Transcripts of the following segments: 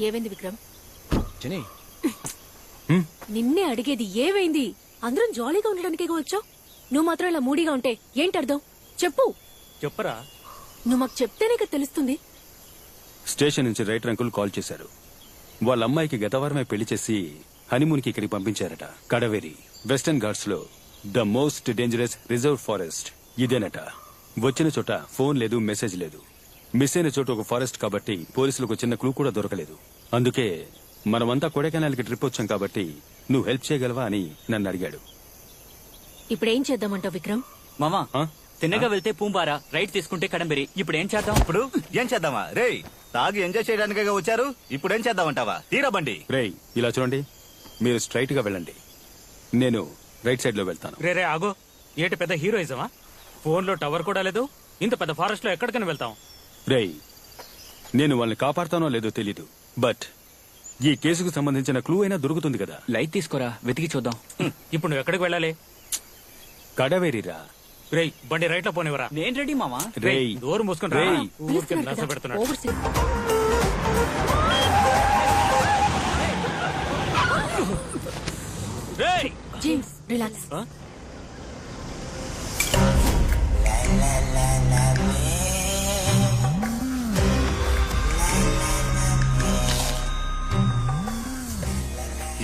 ఏమైంది విక్రమ్? నిన్నే అడిగేది ఏమైంది? అందరం జాలీగా ఉండడానికే వచ్చావు. నువ్వు మాత్రం ఇలా మూడీగా ఉంటే ఏంటి అర్థం? చెప్పు. చెప్పరా? నువ్వు మాకు చెప్తేనే కదా తెలుస్తుంది. స్టేషన్ నుంచి రైటర్ అంకుల్ కాల్ చేశారు. వాళ్ళ అమ్మాయికి గత వారమే పెళ్లి చేసి హనీమూన్ కి ఇక్కడికి పంపించారట. కడవేరి వెస్టర్న్ ఘాట్స్ లో the most dangerous reserve forest ఇదేనట. వచ్చిన చోట ఫోన్ లేదు, మెసేజ్ లేదు. మిస్ అయిన చోట ఒక ఫారెస్ట్ కాబట్టి పోలీసులకు చిన్న క్లూ కూడా దొరకలేదు. అందుకే మనమంతా కొడైకెనాల్ కి ట్రిప్ వచ్చాం కాబట్టి నువ్వు హెల్ప్ చేయగలవా అని నన్ను అడిగాడు. ఇప్పుడేం చేద్దామంటావు విక్రమ్? మామా, ఆ? తిన్నగా వెళ్తే పూంబారా, రైట్ తీసుకుంటే కడంబెరి. ఇప్పుడు ఏం చేద్దాం? ఇప్పుడు ఏం చేద్దామా? రేయ్, తాగి ఎంజాయ్ చేయడానికే వచ్చారు, ఇప్పుడు ఏం చేద్దామంటావా? తీరా బండి. రేయ్, ఇలా చూడండి, మీరు స్ట్రైట్ గా వెళ్ళండి, నేను రైట్ సైడ్ లో వెళ్తాను. రే ఆగో, ఏటి పెద్ద హీరోయిజమా? ఫోన్ లో టవర్ కూడా లేదు, ఇంత పెద్ద ఫారెస్ట్ లో ఎక్కడికైనా వెళ్తాం? రేయ్, నేను వాళ్ళని కాపాడతానో లేదో తెలీదు, బట్ ఈ కేసుకు సంబంధించిన క్లూ అయినా దొరుకుతుంది కదా. లైట్ తీసుకోరా, వెతికి చూద్దాం. ఇప్పుడు నువ్వు ఎక్కడికి వెళ్ళాలి? కడవేరిరా. రేయ్, బండి రైట్ లో పోనివరా? నేను రెడీ మామా. రేయ్, డోర్ మూసుకుని రా. రేయ్. ఊరికే నస పెడుతున్నాడు. ఓవర్ సింగ్. రేయ్, జేమ్స్ రిలాక్స్.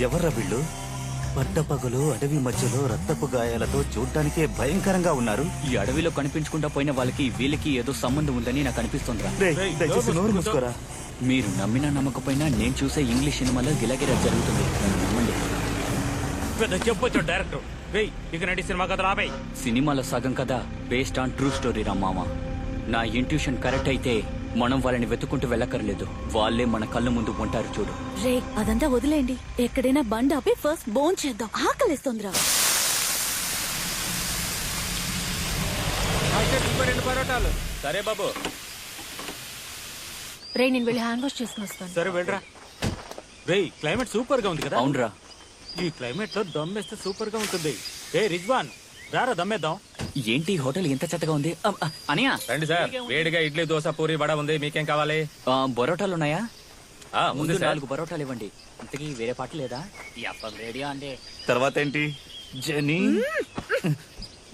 ఎవర్రా వీళ్ళు? పట్టపగలు అడవి మధ్యలో రక్తపు గాయాలతో చూడ్డానికే భయంకరంగా ఉన్నారు. ఈ అడవిలో కనిపించకుండా పోయిన వాళ్ళకి వీళ్ళకి ఏదో సంబంధం ఉందని నాకు అనిపిస్తుందిరా. రేయ్, దయచేసి నోరు మూసుకోరా. మీరు నమ్మినా నమ్మకపోయినా నేను చూసే ఇంగ్లీష్ సినిమాలో గిలాగిరా జరుగుతుంది, నన్ను నమ్మండి. పెద్ద చెప్పొచ్చు డైరెక్టర్. రేయ్, ఇక నడి సినిమా కథ రాబే. సినిమాలో సగం కదా బేస్డ్ ఆన్ ట్రూ స్టోరీ రా మామ. నా ఇంట్యూషన్ కరెక్ట్ అయితే మనం వాళ్ళని వెతుక్కుంటూ వెళ్ళక్కర్లేదు, వాళ్ళే మన కళ్ళ ముందు ఉంటారు చూడు. రే, అదంతా వదిలేండి. ఎక్కడైనా బండి ఆపి ఫస్ట్ బోన్ చేద్దాం. ఆకలిస్తోందిరా. సరే బాబు. రే, నేను వెళ్ళి హ్యాండ్ వాష్ చేసుకుని వస్తాను. సరే వెళ్ళరా. రేయ్, క్లైమేట్ సూపర్ గా ఉంది కదా? అవునరా. ఈ క్లైమేట్ లో దమ్మేస్తే సూపర్ గా ఉంటుంది. ఏ రిజ్వాన్, రారా దమ్మేద్దాం. ఏంటి హోటల్ ఎంత చెత్తగా ఉంది? అనియా రండి సార్, వేడిగా ఇడ్లీ, దోశ, పూరి, వడ ఉంది. మీకేం కావాలి? బొరోటాలు ఉన్నాయా? ముందు ముందు సార్. 4 బరోటాలు ఇవ్వండి. ఇంతకీ వేరే పాట లేదా? రెడీయా అంటే తర్వాత ఏంటి? జని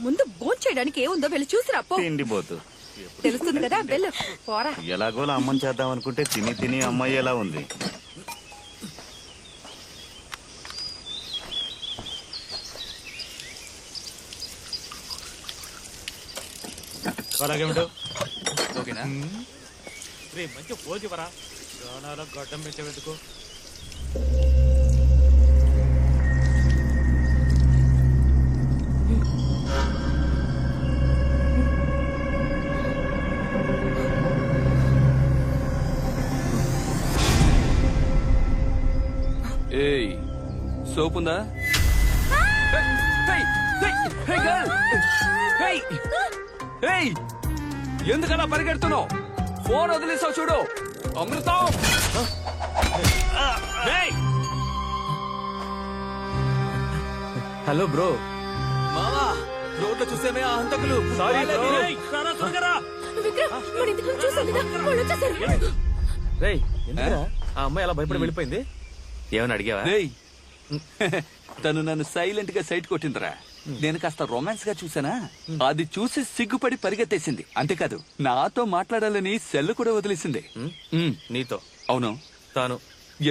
ముందు బోన్ చేయడానికి ఏముందో వెళ్ళి చూసిరా. తిండి పోతు. తెలుస్తుంది కదా, వెళ్ళు పోరా. ఎలాగోలా అమ్మని చేద్దాం అనుకుంటే తిని తిని అమ్మాయి ఎలా ఉంది? అలాగేమిటో. ఓకేనా? రే, మంచి పోజు వరా. ప్రాణాల గడ్డం పెంచేందుకు. ఏయ్, సోప్ ఉందా? ఎందుకలా పరిగెడుతున్నావు? ఫోన్ వదిలేసావు చూడు. Amrutham, hello bro. మామా, రోడ్లో చూసేమే ఆ హంతకులు. Sorry bro. రారా త్వరగా. విక్రమ్, మన ఇంటికి నుంచి చూసాం కదా, వాళ్ళు వచ్చేసారు. రేయ్, ఎందుకురా ఆ అమ్మాయి అలా భయపడి వెళ్ళిపోయింది? ఏమని అడిగావా? రేయ్, తను నన్ను సైలెంట్ గా సైట్ కొట్టిందిరా. నేను కాస్త రొమాన్స్ గా చూసానా, అది చూసి సిగ్గుపడి పరిగెత్తేసింది. అంతేకాదు, నాతో మాట్లాడాలని సెల్ కూడా వదిలేసింది. నీతో? అవును. తాను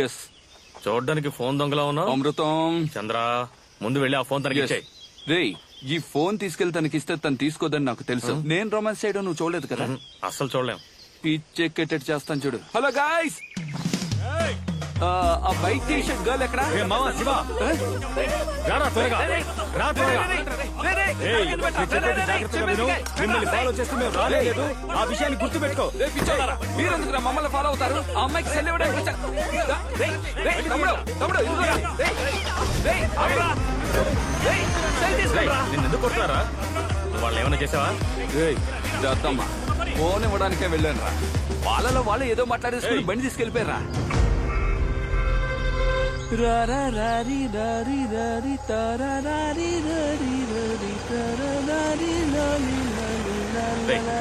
ఎస్. చూడడానికి ఫోన్ దొంగలా ఉన్నావు. అమృతం, చంద్ర, ముందు వెళ్ళి ఆ ఫోన్ తనకి ఇచ్చేయ్. రేయ్, ఈ ఫోన్ తీసుకెళ్లి తనకిస్తే తను తీసుకోదని నాకు తెలుసు. నేను రొమాన్స్ చేయడం నువ్వు చూడలేదు కదా. అస్సలు చూడలేం. పిచ్చెక్కేటట్టు చేస్తాను చూడు. హలో గాయ్స్, ఆ వైట్ టీ షర్ట్ గర్ల్ ఎక్కడ? రారా త్వరగా. రా త్వరగా. ఆ విషయాన్ని గుర్తు పెట్టుకో. మీరెందుకు మమ్మల్ని ఫాలో అవుతారు? ఆ అమ్మాయికి సెల్ ఇవ్వడానికి వచ్చా. తమ్ముడు, తమ్ముడు, ఇదిగోరా. నిన్నెందుకు కొడుతున్నారా? వాళ్ళు ఏమైనా చేసావా? దత్తమ్మ, ఫోన్ ఇవ్వడానికే వెళ్ళాను రా. వాళ్ళలో వాళ్ళు ఏదో మాట్లాడేసుకుని బండి తీసుకెళ్లిపోయారా.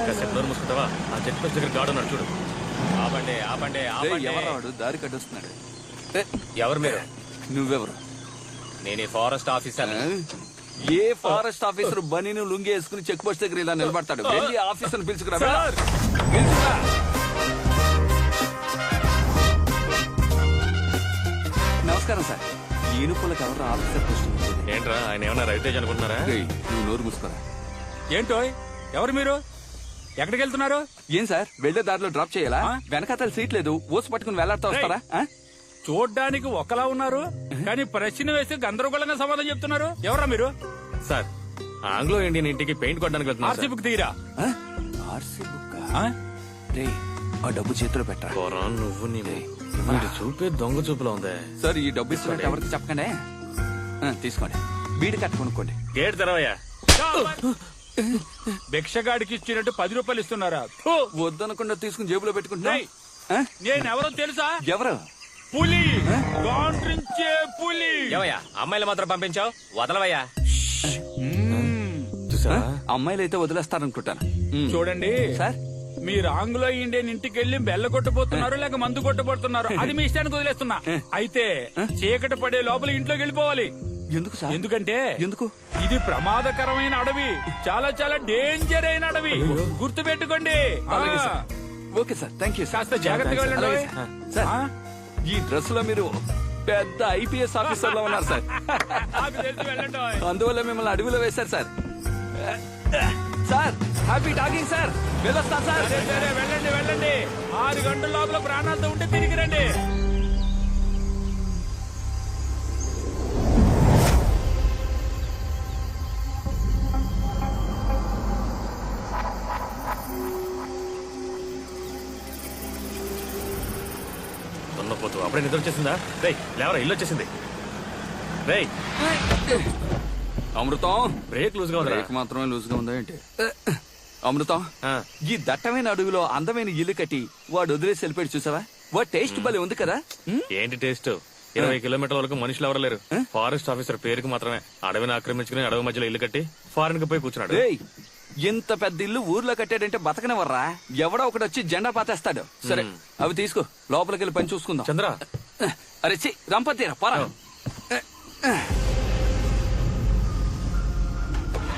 కాసేపు నోరు మూసుకుంటావా? ఆ చెట్టు దగ్గర గాడు ఉన్నాడు చూడు. ఆపండి ఆపండి రేయ్, ఆపండి ఎవరు వాడు దారి కట్టొస్తున్నాడు ఎవరు మీరు? నువ్వెవరు? నేను ఈ ఫారెస్ట్ ఆఫీసర్. ఆ? ఏ ఫారెస్ట్ ఆఫీసర్ బనీను లుంగి వేసుకుని చెక్ పోస్ట్ దగ్గర ఇలా నిలబడతాడు? వెళ్ళి ఆఫీసర్ పిలుచుకురా. పిలుచుకురా. నమస్కారం సార్. ఈనుపులకు ఎవరు ఆఫీసర్ పోస్ట్ ఇచ్చేది? ఏంట్రా ఆయన ఏమన్నా రైతేజ్ అనుకుంటున్నారా? రేయ్, నువ్వు నోరు మూసుకోరా. ఏంటో ఎవరు మీరు? ఎక్కడికి వెళ్తున్నారు? ఏం సార్ వెళ్లే దారిలో డ్రాప్ చేయాలా? వెనకాతల సీట్ లేదు, ఓసు పట్టుకుని వెళ్లాడుతూ వస్తారా? ఆ? చూడ్డానికి ఒకలా ఉన్నారు, కానీ ప్రశ్న వేసి గందరగోళంగా సమాధానం చెప్తున్నారు. ఎవరా మీరు? సార్ ఆంగ్లో ఇండియన్ ఇంటికి పెయింట్ కొట్టడానికి వెళ్తున్నా ఆర్సీ బుక్ తీరా. ఆ? ఆర్సీ బుక్కా? రేయ్, ఆ డబ్బు చేతిలో పెట్టరా. నువ్వు నేను చూపే దొంగ చూపులో ఉంది. సార్ ఈ డబ్బు ఇస్తున్నట్టు ఎవరికి చెప్పకండి. ఆ, తీసుకోండి. బీడి కట్ట కొనుక్కోండి. గేట్ తెరవయ్యా. భిక్షగాడికి ఇచ్చినట్టు 10 రూపాయలు ఇస్తున్నారా? ఫు! వద్దనకుండా తీసుకుని జేబులో పెట్టుకుంటున్నా. రేయ్, నేనెవరో తెలుసా? ఎవరు? పులి, గాండ్రించే పులి. ఏవయ్యా అమ్మాయిలు మాత్రం పంపించావు, వదలవయ్యా. ఆ? అమ్మాయిలు అయితే వదిలేస్తారనుకుంటాను. చూడండి సార్ మీరు ఆంగ్లో ఇండియన్ ఇంటికి వెళ్ళి బెల్ల కొట్టబోతున్నారు లేక మందు కొట్టబోతున్నారు, అది మీ ఇష్టానికి వదిలేస్తున్నా. అయితే చీకటి పడే లోపల ఇంట్లోకి వెళ్ళిపోవాలి. ఎందుకు సార్? ఎందుకంటే ఎందుకు? ఇది ప్రమాదకరమైన అడవి, చాలా చాలా డేంజర్ అయిన అడవి, గుర్తు పెట్టుకోండి. అలాగే sir. Okay sir, thank you. కాస్త జాగ్రత్తగా వెళ్ళండి. అలాగే సార్. సార్, ఈ డ్రెస్ లో మీరు పెద్ద ఐపీఎస్ ఆఫీసర్ లో ఉన్నారు సార్. నాకు తెలిసి వెళ్ళండి. అందువల్ల మిమ్మల్ని అడవిలో వేశారు sir. Sir happy talking sir. వెళ్ళొస్తాను సార్. సరే, సరే, వెళ్ళండి వెళ్ళండి. 6 గంటల లోపల ప్రాణాలతో ఉంటే తిరిగి రండి. దున్నపోతు అప్పుడే నిద్ర వచ్చేసిందా? రేయ్ లేవరా, ఇల్లు వచ్చేసింది. రేయ్ అమృతం, బ్రేక్ లూజ్ గా ఉందిరా. బ్రేక్ మాత్రమే లూజ్ గా ఉందా ఏంటి? అమృతం, ఆ. ఈ దట్టమైన అడవిలో అందమైన ఇల్లు కట్టి వాడు వదిలేసి వెళ్ళిపోయాడు చూసావా? వాడు టేస్ట్ భలే ఉంది కదా. ఏంటి టేస్ట్? 20 కిలోమీటర్ల వరకు మనుషులు ఎవరు లేరు. ఫారెస్ట్ ఆఫీసర్ పేరుకి మాత్రమే అడవిని ఆక్రమించుకుని అడవి మధ్యలో ఇల్లు కట్టి ఫారెన్ కి పోయి కూర్చున్నాడు. రేయ్, ఇంత పెద్ద ఇల్లు ఊర్లో కట్టాడంటే బతకనివర్రా. ఎవడో ఒకటి వచ్చి జెండా పాతేస్తాడు. సరే అవి తీసుకో, లోపలికి వెళ్ళి పని చూసుకుందాం. చంద్ర అరే చి రంపతీరా పరా.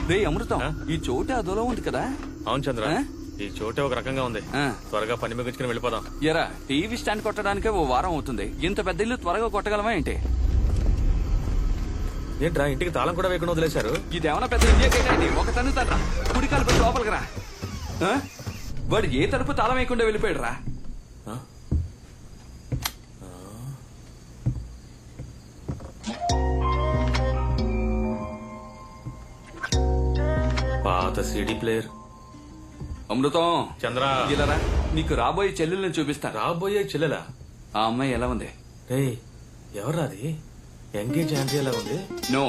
రే అమృతం, ఈ చోటు అదోలో ఉంది కదా. అవును చంద్ర, ఈ చోటే ఒక రకంగా ఉంది. త్వరగా పని ముగించుకుని వెళ్ళిపోదాం. ఎరా, టీవీ స్టాండ్ కొట్టడానికే ఓ వారం అవుతుంది. ఇంత పెద్ద ఇల్లు త్వరగా కొట్టగలమా ఏంటి? ఏంట్రా ఇంటికి తాళం కూడా వేయకుండా వదిలేశారు? ఇదేమన్నా పెద్ద ఇండియా గేట్ అండి. ఒక తన్నుతాడ్రా, కుడికాలు పెట్టి లోపలికి రా. వాడు ఏ తలుపు తాళం వేయకుండా వెళ్ళిపోయాడు రా. పాత సిడి ప్లేయర్. అమృతం, చంద్ర ఇలారా, నీకు రాబోయే చెల్లెల్ని చూపిస్తాను. రాబోయే చెల్లెలా? ఆ అమ్మాయి ఎలా ఉంది? రే ఎవరా అది? ఎంగేజ్ ఆండ్రియా ఉంది. నో,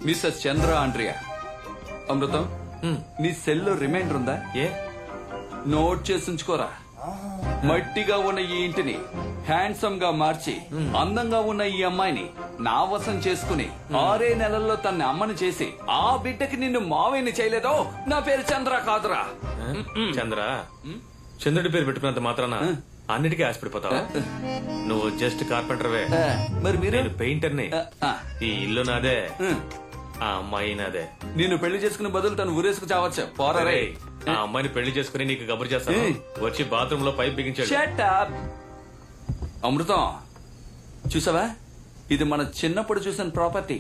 మిస్సెస్ చంద్ర ఆండ్రియా. అమృతం, నీ సెల్లో రిమైండర్ ఉందా? ఏ నోట్ చేసి ఉంచుకోరా. మట్టిగా ఉన్న ఈ ఇంటిని హ్యాండ్సమ్ గా మార్చి అందంగా ఉన్న ఈ అమ్మాయిని నా వశం చేసుకుని 6 నెలల్లో తన అమ్మని చేసి ఆ బిడ్డకి నిన్ను మావేని చేయలేదో నా పేరు చంద్ర కాదురా. చంద్ర, చంద్రుడి పేరు పెట్టుకున్నంత మాత్రాన అన్నిటికీ ఆశపడిపోతావా? నువ్వు జస్ట్ కార్పెంటర్వే, మరి మీరు? నేను పెయింటర్ని. ఈ ఇల్లు నాదే, ఆ అమ్మాయి నాదే. నిన్ను పెళ్లి చేసుకునే బదులు తను ఊరేసుకు చావచ్చు. పోరా రే. ఆ అమ్మాయిని పెళ్లి చేసుకుని నీకు కబురు చేస్తాను. వచ్చి బాత్రూమ్ లో పైప్ బిగించాడు. Shut up. అమృతం, చూసావా? ఇది మన చిన్నప్పుడు చూసిన ప్రాపర్టీ.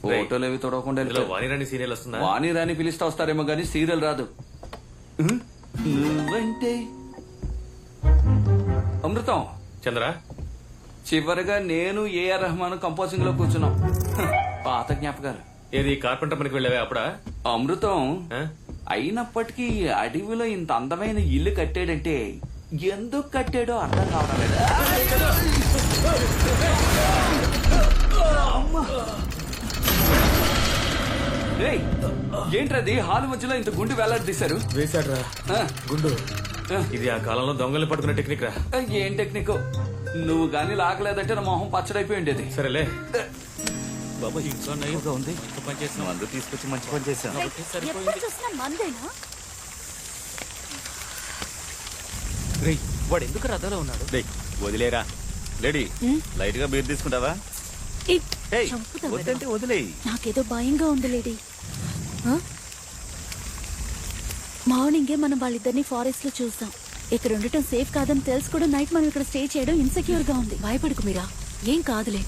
ఫోటోలు ఏవి తొడవకుండా ఇందులో వాణిరాణి సీరియల్ వస్తుందా? వాణి రాని పిలిస్తే వస్తారేమో గానీ సీరియల్ రాదు. నువ్వంటే అమృతం. చంద్ర, చివరిగా నేను ఏఆర్ రెహమాన్ కంపోజింగ్ లో కూర్చున్నాం. పాత జ్ఞాపకాలు. ఏది కార్పెంటర్ పనికి వెళ్ళావే అప్పుడా? అమృతం, ఆ? అయినప్పటికీ అడవిలో ఇంత అందమైన ఇల్లు కట్టాడంటే ఎందుకు కట్టాడో అర్థం కావడం లేదు. రేయ్, ఏంట్రది హాల్ మధ్యలో ఇంత గుండు వేలాడదీశారు? వేశాడ్రా గుండు. ఇది ఆ కాలంలో దొంగల్ని పట్టుకునే టెక్నిక్ రా. ఏం టెక్నిక్? నువ్వు గాని లాగలేదంటే నా మొహం పచ్చడైపోయి ఉండేది. సరేలే. బాబా ఇంకా నయ్యగా ఉంది. మందు తీసుకొచ్చి మంచి పని చేశాను. ఎప్పుడు చూసినా మందేనా? రేయ్, వాడు ఎందుకు రథంలో ఉన్నాడు? రేయ్, వదిలేరా. లేడీ లైట్ గా బీర్ తీసుకుంటావా? ఈ ఏయ్, చంపుతావా? వద్దంటే వదిలేయ్. నాకేదో భయంగా ఉంది లేడీ. మార్నింగే మనం వాళ్ళిద్దరిని ఫారెస్ట్ లో చూసాం. ఇక్కడ ఉండటం సేఫ్ కాదని తెలుసు కూడా నైట్ మనం ఇక్కడ స్టే చేయడం ఇన్సెక్యూర్ గా ఉంది. భయపడకు మీరా, ఏం కాదులే.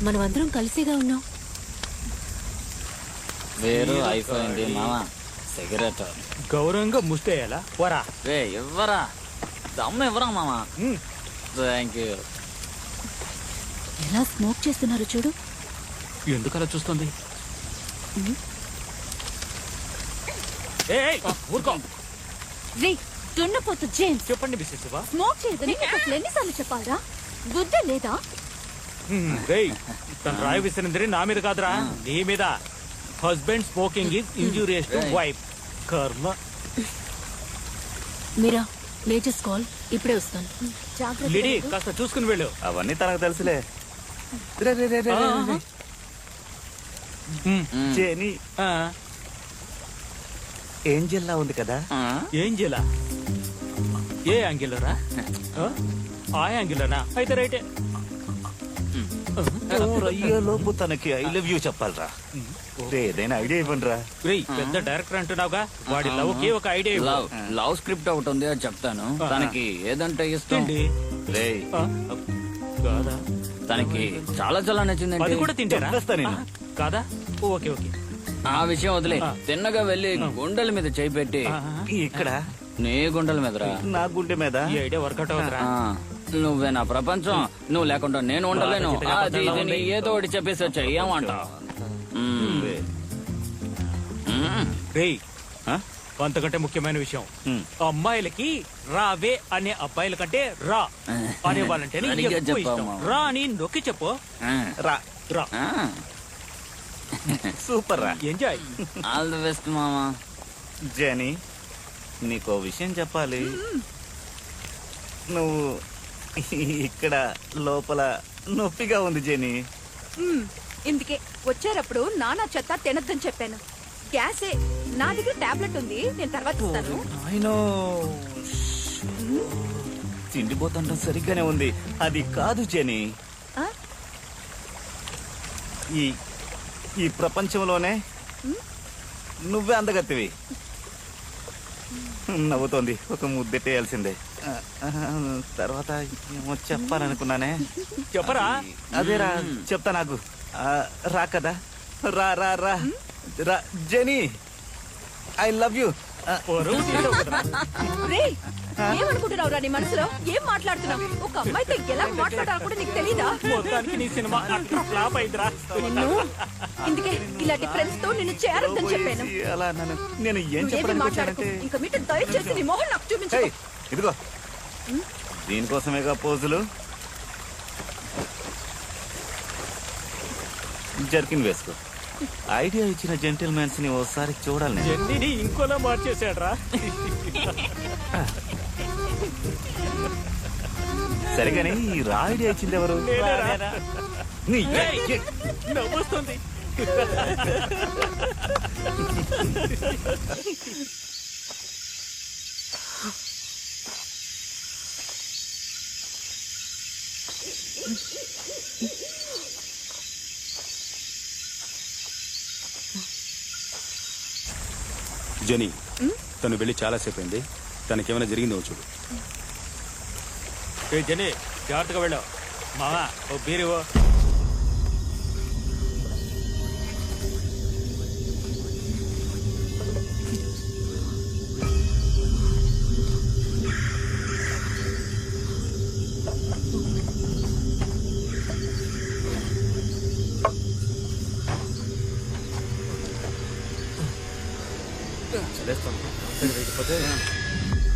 మనం అందరం కలిసేగా ఉన్నాం. వేరు అయిపోయింది మామ. సిగరెట్ గౌరవంగా ముస్తేయాలా పోరా. రే ఇవ్వరా, దమ్ము ఇవ్వరా మామ. Thank you. ఎలా స్మోక్ చేస్తున్నారు చూడు. ఎందుకు అలా చూస్తుంది? ఊరుకో. రే దున్నపోతు జేమ్స్, చెప్పండి మిస్సెస్ శివ. స్మోక్ చేయదని నీకు అసలు ఎన్నిసార్లు చెప్పాలా? బుద్ధి లేదా? రేయ్, తన రాయి విసిరింది నా మీద కాదురా, నీ మీద. Husband smoking is injurious to wife. కర్మ. మీరా లేటెస్ట్ కాల్, ఇప్పుడే వస్తాను. జాగ్రత్త. లిడి, కాస్త చూసుకుని వెళ్ళు. అవన్నీ తనకు తెలుసులే. రే, రే, రే, రే, రే. జెనీ ఏంజెల్లా ఉంది కదా. ఏం చేయాల? ఏ యాంగిల్లోరా? ఆ యాంగిల్లోనా? అయితే రైటే. లోపు తనకి ఐ లవ్ యూ చెప్పాలరా. ఏదైనా ఐడియా ఇవ్వండి రా. రేయ్, పెద్ద డైరెక్టర్ అంటున్నావుగా, వాడి లవ్ కి ఒక ఐడియా ఇవ్వు. లవ్ స్క్రిప్ట్ ఒకటి ఉంది, అది చెప్తాను. తనకి ఏదంటే ఇష్టం? ఏంటి? రేయ్, కాదా? తనకి చాలా చాలా అది నచ్చిందండి. కూడా తింటారా? చెప్పేస్తా నేను. కాదా? Okay okay. ఆ విషయం వదిలే, తిన్నగా వెళ్ళి గుండెల మీద చేయి పెట్టి, ఇక్కడ నీ గుండెల మీదరా. నా గుండె మీద. ఈ ఐడియా వర్కౌట్ అవుతురా? నువ్వే నా ప్రపంచం, నువ్వు లేకుండా నేను ఉండలేను. అది ఇది నీ ఏదో ఒకటి చెప్పేసి వచ్చాయి, ఏమంటావు? రేయ్, అంతకంటే ముఖ్యమైన విషయం, అమ్మాయిలకి రావే అనే అబ్బాయిల కంటే రా అనే వాళ్ళంటేనే సరిగ్గా ఎక్కువ ఇష్టం. చెప్పావు. రా అని నొక్కి చెప్పు. రా. రా. సూపర్ రా. ఎంజాయ్. ఆల్ ది బెస్ట్ మామా. జెనీ, నీకో విషయం చెప్పాలి. నువ్వు ఇక్కడ లోపల నొప్పిగా ఉంది జెనీ. ఇందుకే వచ్చేటప్పుడు నానా చెత్త తినద్దని చెప్పాను. గ్యాసే, నా దగ్గర టాబ్లెట్ ఉంది, నేను తర్వాత ఇస్తాను. నాయనో, తిండిపోతుండడం సరిగ్గానే ఉంది. అది కాదు జెనీ, ఆ? ఈ ఈ ప్రపంచంలోనే నువ్వే అందగత్తివి. నవ్వుతోంది, ఒక ముద్దెట్టేయాల్సిందే. తర్వాత ఏమో చెప్పాలనుకున్నానే. చెప్పరా? అదేరా, చెప్తా. నాకు రా కదా. రా రా రా రా జెనీ, ఐ లవ్ యూ. రేయ్, ఏమనుకుంటున్నావురా నీ మనసులో? ఏం మాట్లాడుతున్నావు? ఒక అమ్మాయితో ఎలా మాట్లాడాలో కూడా నీకు తెలీదా? మొత్తానికి నీ సినిమా అట్లా ఫ్లాప్ అయిందిరా. నిన్ను ఇందుకే ఇలాంటి ఫ్రెండ్స్ తో నిన్ను చేరొద్దని చెప్పాను. అలా నేను ఏం ఏది చెప్పడానికి మాట్లాడకు. వచ్చానంటే, ఇంకా మీట దయచేసి నీ మొహం నాకు చూపించు. ఏయ్, ఇదిగో దీనికోసమేగా పోజులు. జర్కిన్ వేసుకో. ఐడియా ఇచ్చిన జెంటిల్మెన్స్ ని ఓసారి చూడాలి నేను. జెన్నీని ఇంకోలా మార్చేసాడ్రా. సరిగాని ఈ రా ఐడియా ఇచ్చింది ఎవరు? నేనేరా? నీ ఏయ్, నవ్వొస్తుంది. జెనీ, తను వెళ్ళి చాలాసేపు అయింది. తనకేమైనా జరిగిందో చూడు. ఏ జెన్నీ, జాగ్రత్తగా వెళ్ళావు. మామా, ఓ బీరు.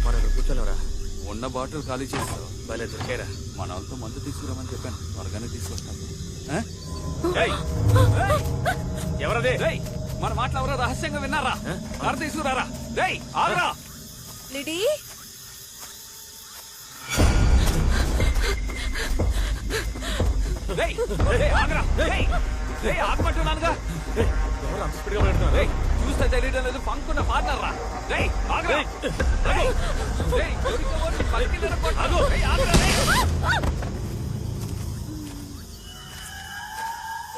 మనం ఇక్కడ కూర్చోలేవరా? ఉన్న బాటిల్ ఖాళీ చేస్తావు. భలే దొరికారా. మన వాళ్ళతో మందు తీసుకురామని చెప్పాను, త్వరగానే తీసుకొస్తాను. ఎవరదే? రేయ్, మన మాటలు ఎవరో రహస్యంగా విన్నారా? కారు తీసుకురారా. రేయ్, ఆగరా. లిడీ, రేయ్, రేయ్, ఆగరా. రేయ్, రేయ్, ఆగమంటున్నానుగా. ఎవరు అంత స్పీడ్గా పెడుతున్నారు? రేయ్, చూస్తే తెలియడం లేదు పంకున్న పార్ట్నర్ రా. రేయ్, ఆగురా. రేయ్, రేయ్, దొరికేవాడిని పలికిందన కొట్టు. రేయ్, ఆగురా, రేయ్.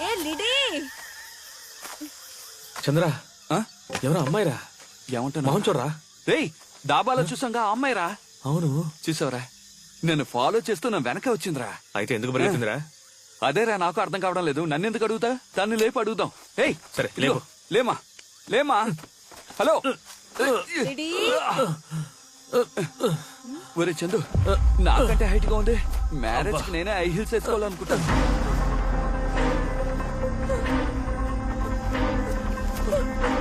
ఏ లిడీ చంద్ర ఆ? ఎవరా అమ్మాయిరా? ఏమంటున్నా మొహం చూడరా. రేయ్, డాబాలో చూసాంగా ఆ అమ్మాయిరా. అవును, చూసావరా, నన్ను ఫాలో చేస్తూ నా వెనక వచ్చిందిరా. అయితే ఎందుకు పరిగెత్తిందిరా? అదేరా నాకు అర్థం కావడం లేదు. నన్ను ఎందుకు అడుగుతా? తన్ని లేపు అడుగుదాం. ఏయ్ సరే, ఇదిగో, లేపు. లేమా లేమా. హలో లిడీ ఒరే చందు, నాకంటే హైట్ గా ఉంది. మ్యారేజ్ కి నేనే హై హీల్స్ వేసుకోవాలనుకుంటాను.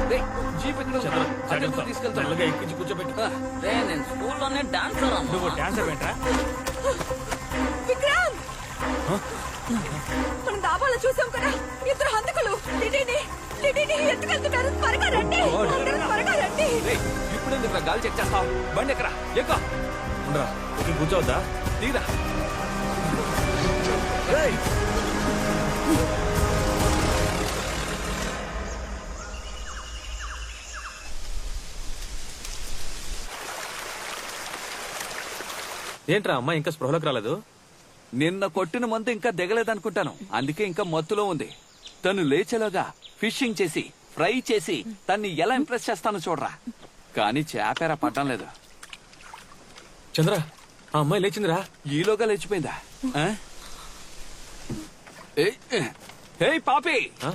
రేయ్, జీప్ ఎక్కడ ఉంది? అటు ఎందుకు తీసుకెళ్తాను? మెల్లగా ఎక్కించి కూర్చోబెట్టు. రే నేను స్కూల్లోనే డాన్సర్ అమ్మా. నువ్వు డాన్సర్ ఏంట్రా? విక్రమ్ మనం డాబాలో చూసాం కదా, ఇద్దరు హంతకులు లిడీని ఎత్తుకెళ్తున్నారు. త్వరగా రండి, అందరూ త్వరగా రండి. రేయ్, ఇప్పుడు ఎందుకు గాలి చెక్ చేస్తావు? బండి ఎక్కరా, ఎక్కువ ఉండరా, ఎక్కి కూర్చోవద్దా? తీరా. ఏంట్రా అమ్మాయి ఇంకా స్పృహలోకి రాలేదు? నిన్న కొట్టిన మందు ఇంకా దిగలేదనుకుంటాను. అందుకే ఇంకా మత్తులో ఉంది. తను లేచేలాగా ఫిషింగ్ చేసి ఫ్రై చేసి తన్ని ఎలా ఇంప్రెస్ చేస్తానో చూడరా. కానీ చేపేరా పడ్డం లేదు. చంద్ర, ఆ అమ్మాయి లేచిందిరా. ఈలోగా లేచిపోయిందా? ఆ? ఏయ్, ఏయ్ పాపి. ఆ?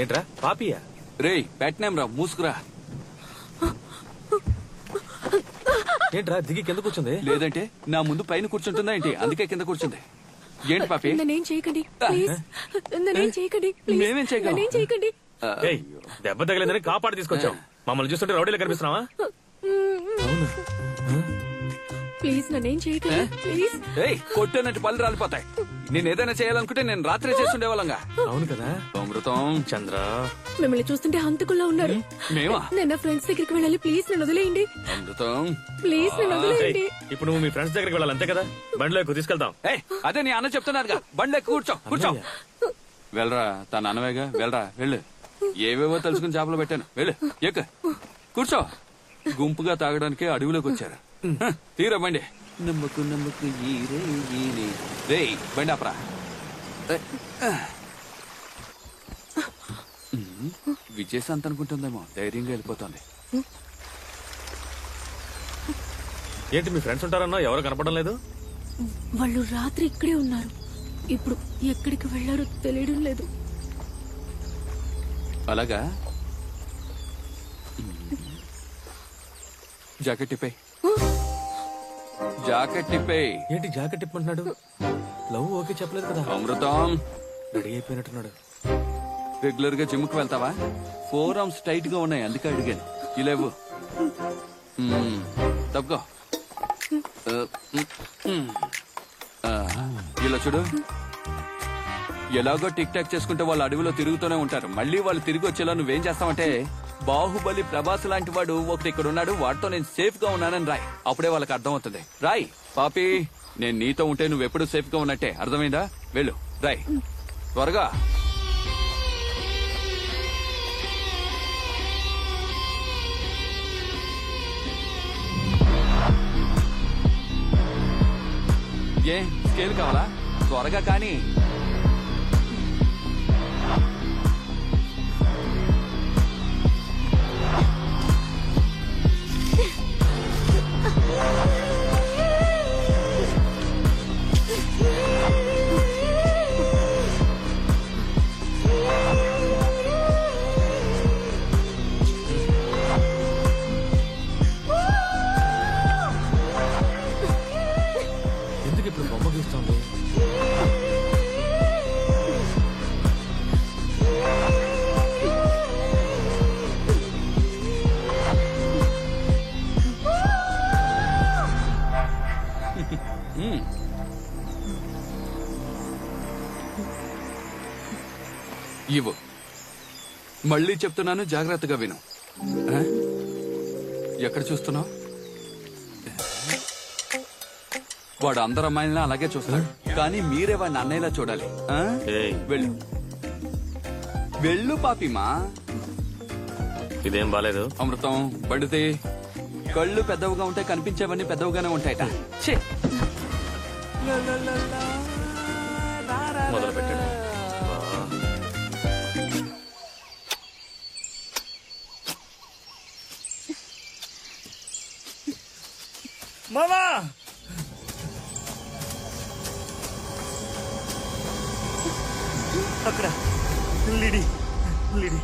ఏంట్రా పాపియా? రేయ్, పెట్టనేం రా, మూసుకురా. ఏంట్రా దిగి కింద కూర్చుంది? లేదంటే నా ముందు పైన కూర్చుంటుందా ఏంటి? అందుకే కింద కూర్చుంది. ఏంటి పాపి? నన్నేం చేయకండి ప్లీజ్, నన్నేం చేయకండి ప్లీజ్, మేమేం చేయగలం? నన్నేం చేయకండి. ఏయ్, దెబ్బ తగిలిందని కాపాడి తీసుకొచ్చాం. మమ్మల్ని చూస్తుంటే రౌడీలో కనిపిస్తున్నావా? ప్లీజ్ నన్నేం చేయకండి ప్లీజ్. ఏయ్, కొట్టేనట్టు పళ్ళు రాలిపోతాయి. నేను ఏదైనా చేయాలనుకుంటే నేను రాత్రి చేస్తుండేవాళ్ళంగా. అవును కదా అమృతం. చంద్ర, మిమ్మల్ని చూస్తుంటే హంతకుల్లా ఉన్నారు. మేమా? నేను నా ఫ్రెండ్స్ దగ్గరికి వెళ్ళాలి, ప్లీజ్ నన్ను వదిలేయండి. అమృతం. ప్లీజ్ నన్ను వదిలేయండి. ఇప్పుడు నువ్వు మీ ఫ్రెండ్స్ దగ్గరికి వెళ్ళాలి అంతే కదా? బండిలో ఎక్కువ తీసుకెళ్తాం. ఏయ్, అదే నీ అన్న చెప్తున్నారుగా, బండి ఎక్కు, కూర్చో కూర్చో. వెళ్ళరా, తన అనవేగా, వెళ్ళరా, వెళ్ళు. ఏవేవో తెలుసుకుని చేపలు పెట్టాను, వెళ్ళు, ఎక్క కూర్చో. గుంపుగా తాగడానికి అడవిలోకి వచ్చారు. తీరా బండి. నమ్మకు నమ్మకు రే బండి ఆపరా. విజయశాంత్ అనుకుంటుందేమో, ధైర్యంగా వెళ్ళిపోతుంది. ఏంటి మీ ఫ్రెండ్స్ ఉంటారన్నా? ఎవరు కనపడడం లేదు? వాళ్ళు రాత్రి ఇక్కడే ఉన్నారు. ఇప్పుడు ఎక్కడికి వెళ్ళారో తెలియడం లేదు. అలాగా? జాకెట్ టిప్పే, జాకెట్ టిప్పే. ఏంటి జాకెట్ ఇప్పమంటున్నాడు? లవ్ ఓకే చెప్పలేదు కదా? అమృతం రెడీ అయిపోయినట్టున్నాడు. రెగ్యులర్ గా జిమ్ కు వెళ్తావా? 4 ఆర్మ్స్ టైట్ గా ఉన్నాయి, అందుకే అడిగాను. ఇలేవు తప్పుకో. ఇలా చూడు, ఎలాగో టిక్ టాక్ చేసుకుంటే వాళ్ళు అడవిలో తిరుగుతూనే ఉంటారు. మళ్ళీ వాళ్ళు తిరిగి వచ్చేలా నువ్వేం చేస్తావంటే, బాహుబలి ప్రభాస్ లాంటి వాడు ఒకటి ఇక్కడ ఉన్నాడు, వాడితో నేను సేఫ్ గా ఉన్నానని రాయ్. అప్పుడే వాళ్ళకి అర్థం అవుతుంది. రాయ్ పాపి, నేను నీతో ఉంటే నువ్వెప్పుడు సేఫ్ గా ఉన్నట్టే. అర్థమైందా? వెళ్ళు, రాయ్ త్వరగా. ఏ స్కేల్ కావాలా? త్వరగా కానీ. ఎందుకు ఇప్పుడు బొమ్మ గీస్తుంది? ఇవ్వు. మళ్ళీ చెప్తున్నాను, జాగ్రత్తగా విను. ఎక్కడ చూస్తున్నావు? వాడు అందరు అమ్మాయిలను అలాగే చూస్తాడు, కానీ మీరే వాడిని అన్నయ్యలా చూడాలి. ఏయ్, వెళ్ళు, వెళ్ళు పాపిమా. ఇదేం బాలేదు. అమృతం బడితే కళ్ళు పెద్దవిగా ఉంటాయి, కనిపించేవన్నీ పెద్దవిగానే ఉంటాయట. ఛీ! మొదలు పెట్టాడు. మామా అక్కడ లిడి లిడి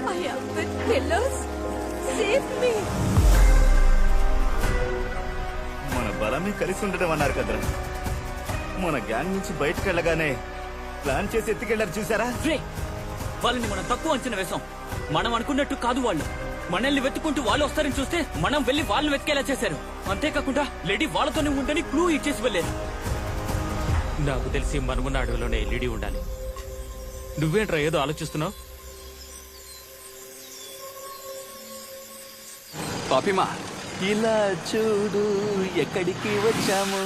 I am with killers. Save me. మన బలమే కలిసి ఉండడం అన్నారు కదరా. మన గ్యాంగ్ నుంచి బయటకు వెళ్ళగానే ప్లాన్ చేసి ఎత్తుకెళ్లారు చూసారా? రే వాళ్ళని మనం తక్కువ అంచనా వేశాం. మనం అనుకున్నట్టు కాదు వాళ్ళు. మనల్ని వెతుకుంటూ వాళ్ళు వస్తారని చూస్తే మనం వెళ్లి వాళ్ళని వెతికేలా చేశారు. అంతేకాకుండా లేడీ వాళ్ళతోనే ఉండని క్లూ ఇచ్చేసి వెళ్ళారు. నాకు తెలిసి మనమున్న అడవిలోనే లేడీ ఉండాలి. నువ్వేంట్రా ఏదో ఆలోచిస్తున్నావు? పాపిమా ఇలా చూడు ఎక్కడికి వచ్చాము,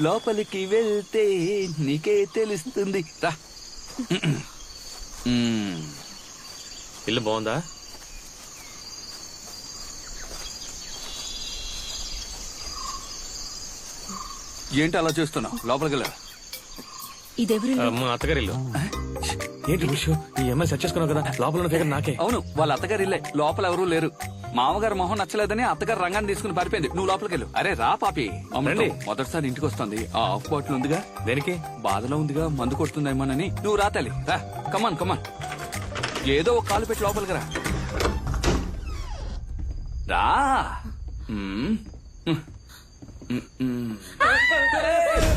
లోపలికి వెళ్తే నీకే తెలుస్తుంది రా. ఇల్లు బాగుందా? ఏంటి అలా చూస్తున్నావు? లోపలికి వెళ్ళా. ఇదెవరు? మా అత్తగారి ఇల్లు. ఏంటి విషయం? ఈ అమ్మాయి సెర్చ్ చేసుకున్నావు కదా, లోపల ఉన్న ఫిగర్ నాకే. అవును, వాళ్ళ అత్తగారు ఇల్లే. లోపల ఎవరూ లేరు. మామగారు మొహం నచ్చలేదని అత్తగారు రంగాన్ని తీసుకుని పారిపోయింది. నువ్వు లోపలికి వెళ్ళు. అరే రా పాపి. రండి. మొదటిసారి ఇంటికి వస్తుంది. ఆ ఆఫ్ బాటిల్ ఉందిగా, దేనికి? బాధలో ఉందిగా, మందు కొడుతుందేమోనని. నువ్వు రా తల్లి రా. కమాన్ కమాన్. ఏదో ఒక కాలు పెట్టి లోపలికి రా. రా.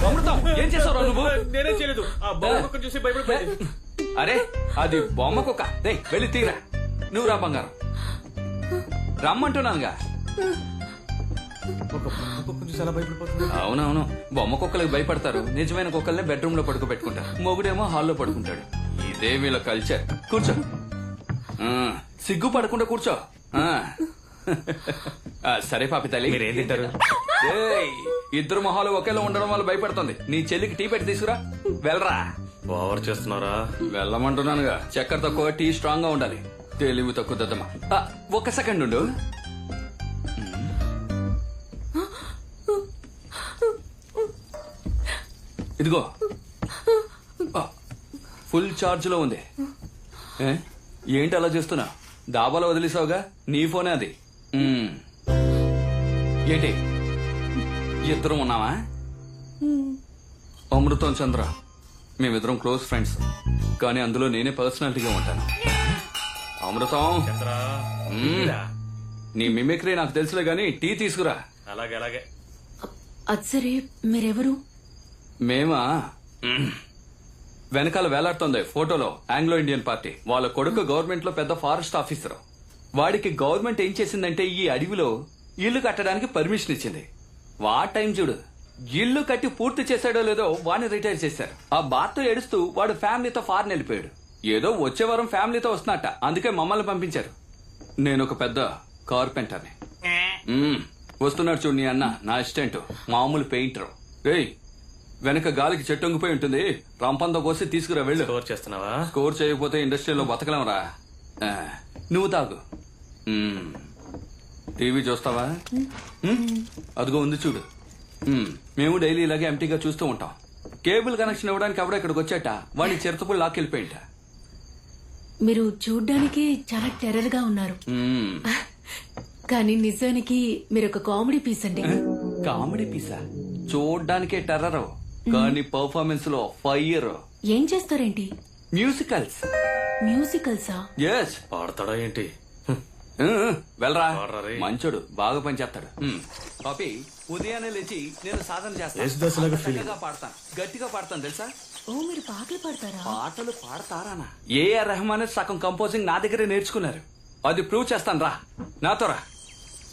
అమృతం ఏం చేసావు నువ్వు? నేనే చేయలేదు. ఆ బొమ్మ చూసి భయపడిపోయింది. అరే అది బొమ్మ కుక్క. దే వెళ్ళి తీరా. నువ్వు రా బంగారం. రమ్మంటున్నానుగా. అవునవును, బొమ్మ కుక్కలకు భయపడతారు. నిజమైన కుక్కల్ని బెడ్రూమ్ లో పడుకోబెట్టుకుంటారు. మొగుడేమో హాల్లో పడుకుంటాడు. ఇదే వీళ్ళ కల్చర్. కూర్చో. సిగ్గు పడకుండా కూర్చో. సరే పాపి తల్లి, మీరేం తింటారు? ఇద్దరు మొహాలు ఒకేలా ఉండడం వల్ల భయపడుతుంది. నీ చెల్లికి టీ పెట్టి తీసుకురా. వెళ్ళరా. ఓవర్ చేస్తున్నారా? వెళ్ళమంటున్నానుగా. చక్కెర తక్కువ, టీ స్ట్రాంగ్ గా ఉండాలి. తెలివి తక్కువ దద్దమ్మా. ఒక్క సెకండ్ ఉండు. ఇదిగో ఫుల్ చార్జ్ లో ఉంది. ఏంటి అలా చేస్తున్నా? డాబాలో వదిలేసావుగా, నీ ఫోనే అది. ఏంటి ఇద్దరం ఉన్నావా? అమృతం చంద్ర మేమిద్దరం క్లోజ్ ఫ్రెండ్స్, కానీ అందులో నేనే పర్సనాలిటీగా ఉంటాను. అమృతం నీ మిమిక్రీ నాకు తెలుసులే గాని టీ తీసుకురా. అలాగే అలాగే. అది సరే, మీరెవరు? మేమా? వెనకాల వేలాడుతోంది ఫోటోలో ఆంగ్లో ఇండియన్ పార్టీ. వాళ్ళ కొడుకు గవర్నమెంట్ లో పెద్ద ఫారెస్ట్ ఆఫీసర్. వాడికి గవర్నమెంట్ ఏం చేసిందంటే ఈ అడవిలో ఇల్లు కట్టడానికి పర్మిషన్ ఇచ్చింది. వా టైం చూడు. ఇల్లు కట్టి పూర్తి చేశాడో లేదో వాడిని రిటైర్ చేశారు. ఆ బాధతో ఏడుస్తూ వాడు ఫ్యామిలీతో ఫారెన్ వెళ్ళిపోయాడు. ఏదో వచ్చే వారం ఫ్యామిలీతో వస్తున్నట్ట, అందుకే మమ్మల్ని పంపించారు. నేను ఒక పెద్ద కార్పెంటర్ని. వస్తున్నాడు చూడు నీ అన్న, నా అసిస్టెంట్, మామూలు పెయింటర్. రేయ్ వెనక గాలికి చెట్టొంగిపోయి ఉంటుంది, రంపంతో కోసి తీసుకురా. వెళ్ళు. స్కోర్ చేస్తున్నావా? స్కోర్ చేయకపోతే ఇండస్ట్రీలో బతకలేమరా. నువ్వు తాగు. టీవీ చూస్తావా? అదిగో ఉంది చూడు. మేము డైలీ ఇలాగే ఎంటీగా చూస్తూ ఉంటాం. కేబుల్ కనెక్షన్ ఇవ్వడానికి ఎవడో ఇక్కడికి వచ్చాట, వాడిని చిరతపుడు లాక్కెళ్ళిపోయింట. మీరు చూడ్డానికి చాలా టెర్రర్ గా ఉన్నారు, కానీ నిజానికి మీరు ఒక కామెడీ పీస్ అండి. కామెడీ పీసా? చూడ్డానికే టెర్రర్, కానీ పర్ఫార్మెన్స్ లో ఫైర్. ఏం చేస్తారేంటి? మ్యూజికల్స్. మ్యూజికల్సా? ఎస్. పాడతాడా ఏంటి? వెళ్ళరా. పాడరా. మంచోడు, బాగా పనిచేస్తాడు. కాపీ ఉదయాన్నే లేచి నేను సాధన చేస్తాను. పాడతాను, గట్టిగా పాడతాను తెలుసా? ఓ, మీరు పాటలు పాడతారా? పాటలు పాడతారానా? ఏఆర్ రెహమాన్ సగం కంపోజింగ్ నా దగ్గరే నేర్చుకున్నారు. అది ప్రూవ్ చేస్తాను. రా నాతో రా.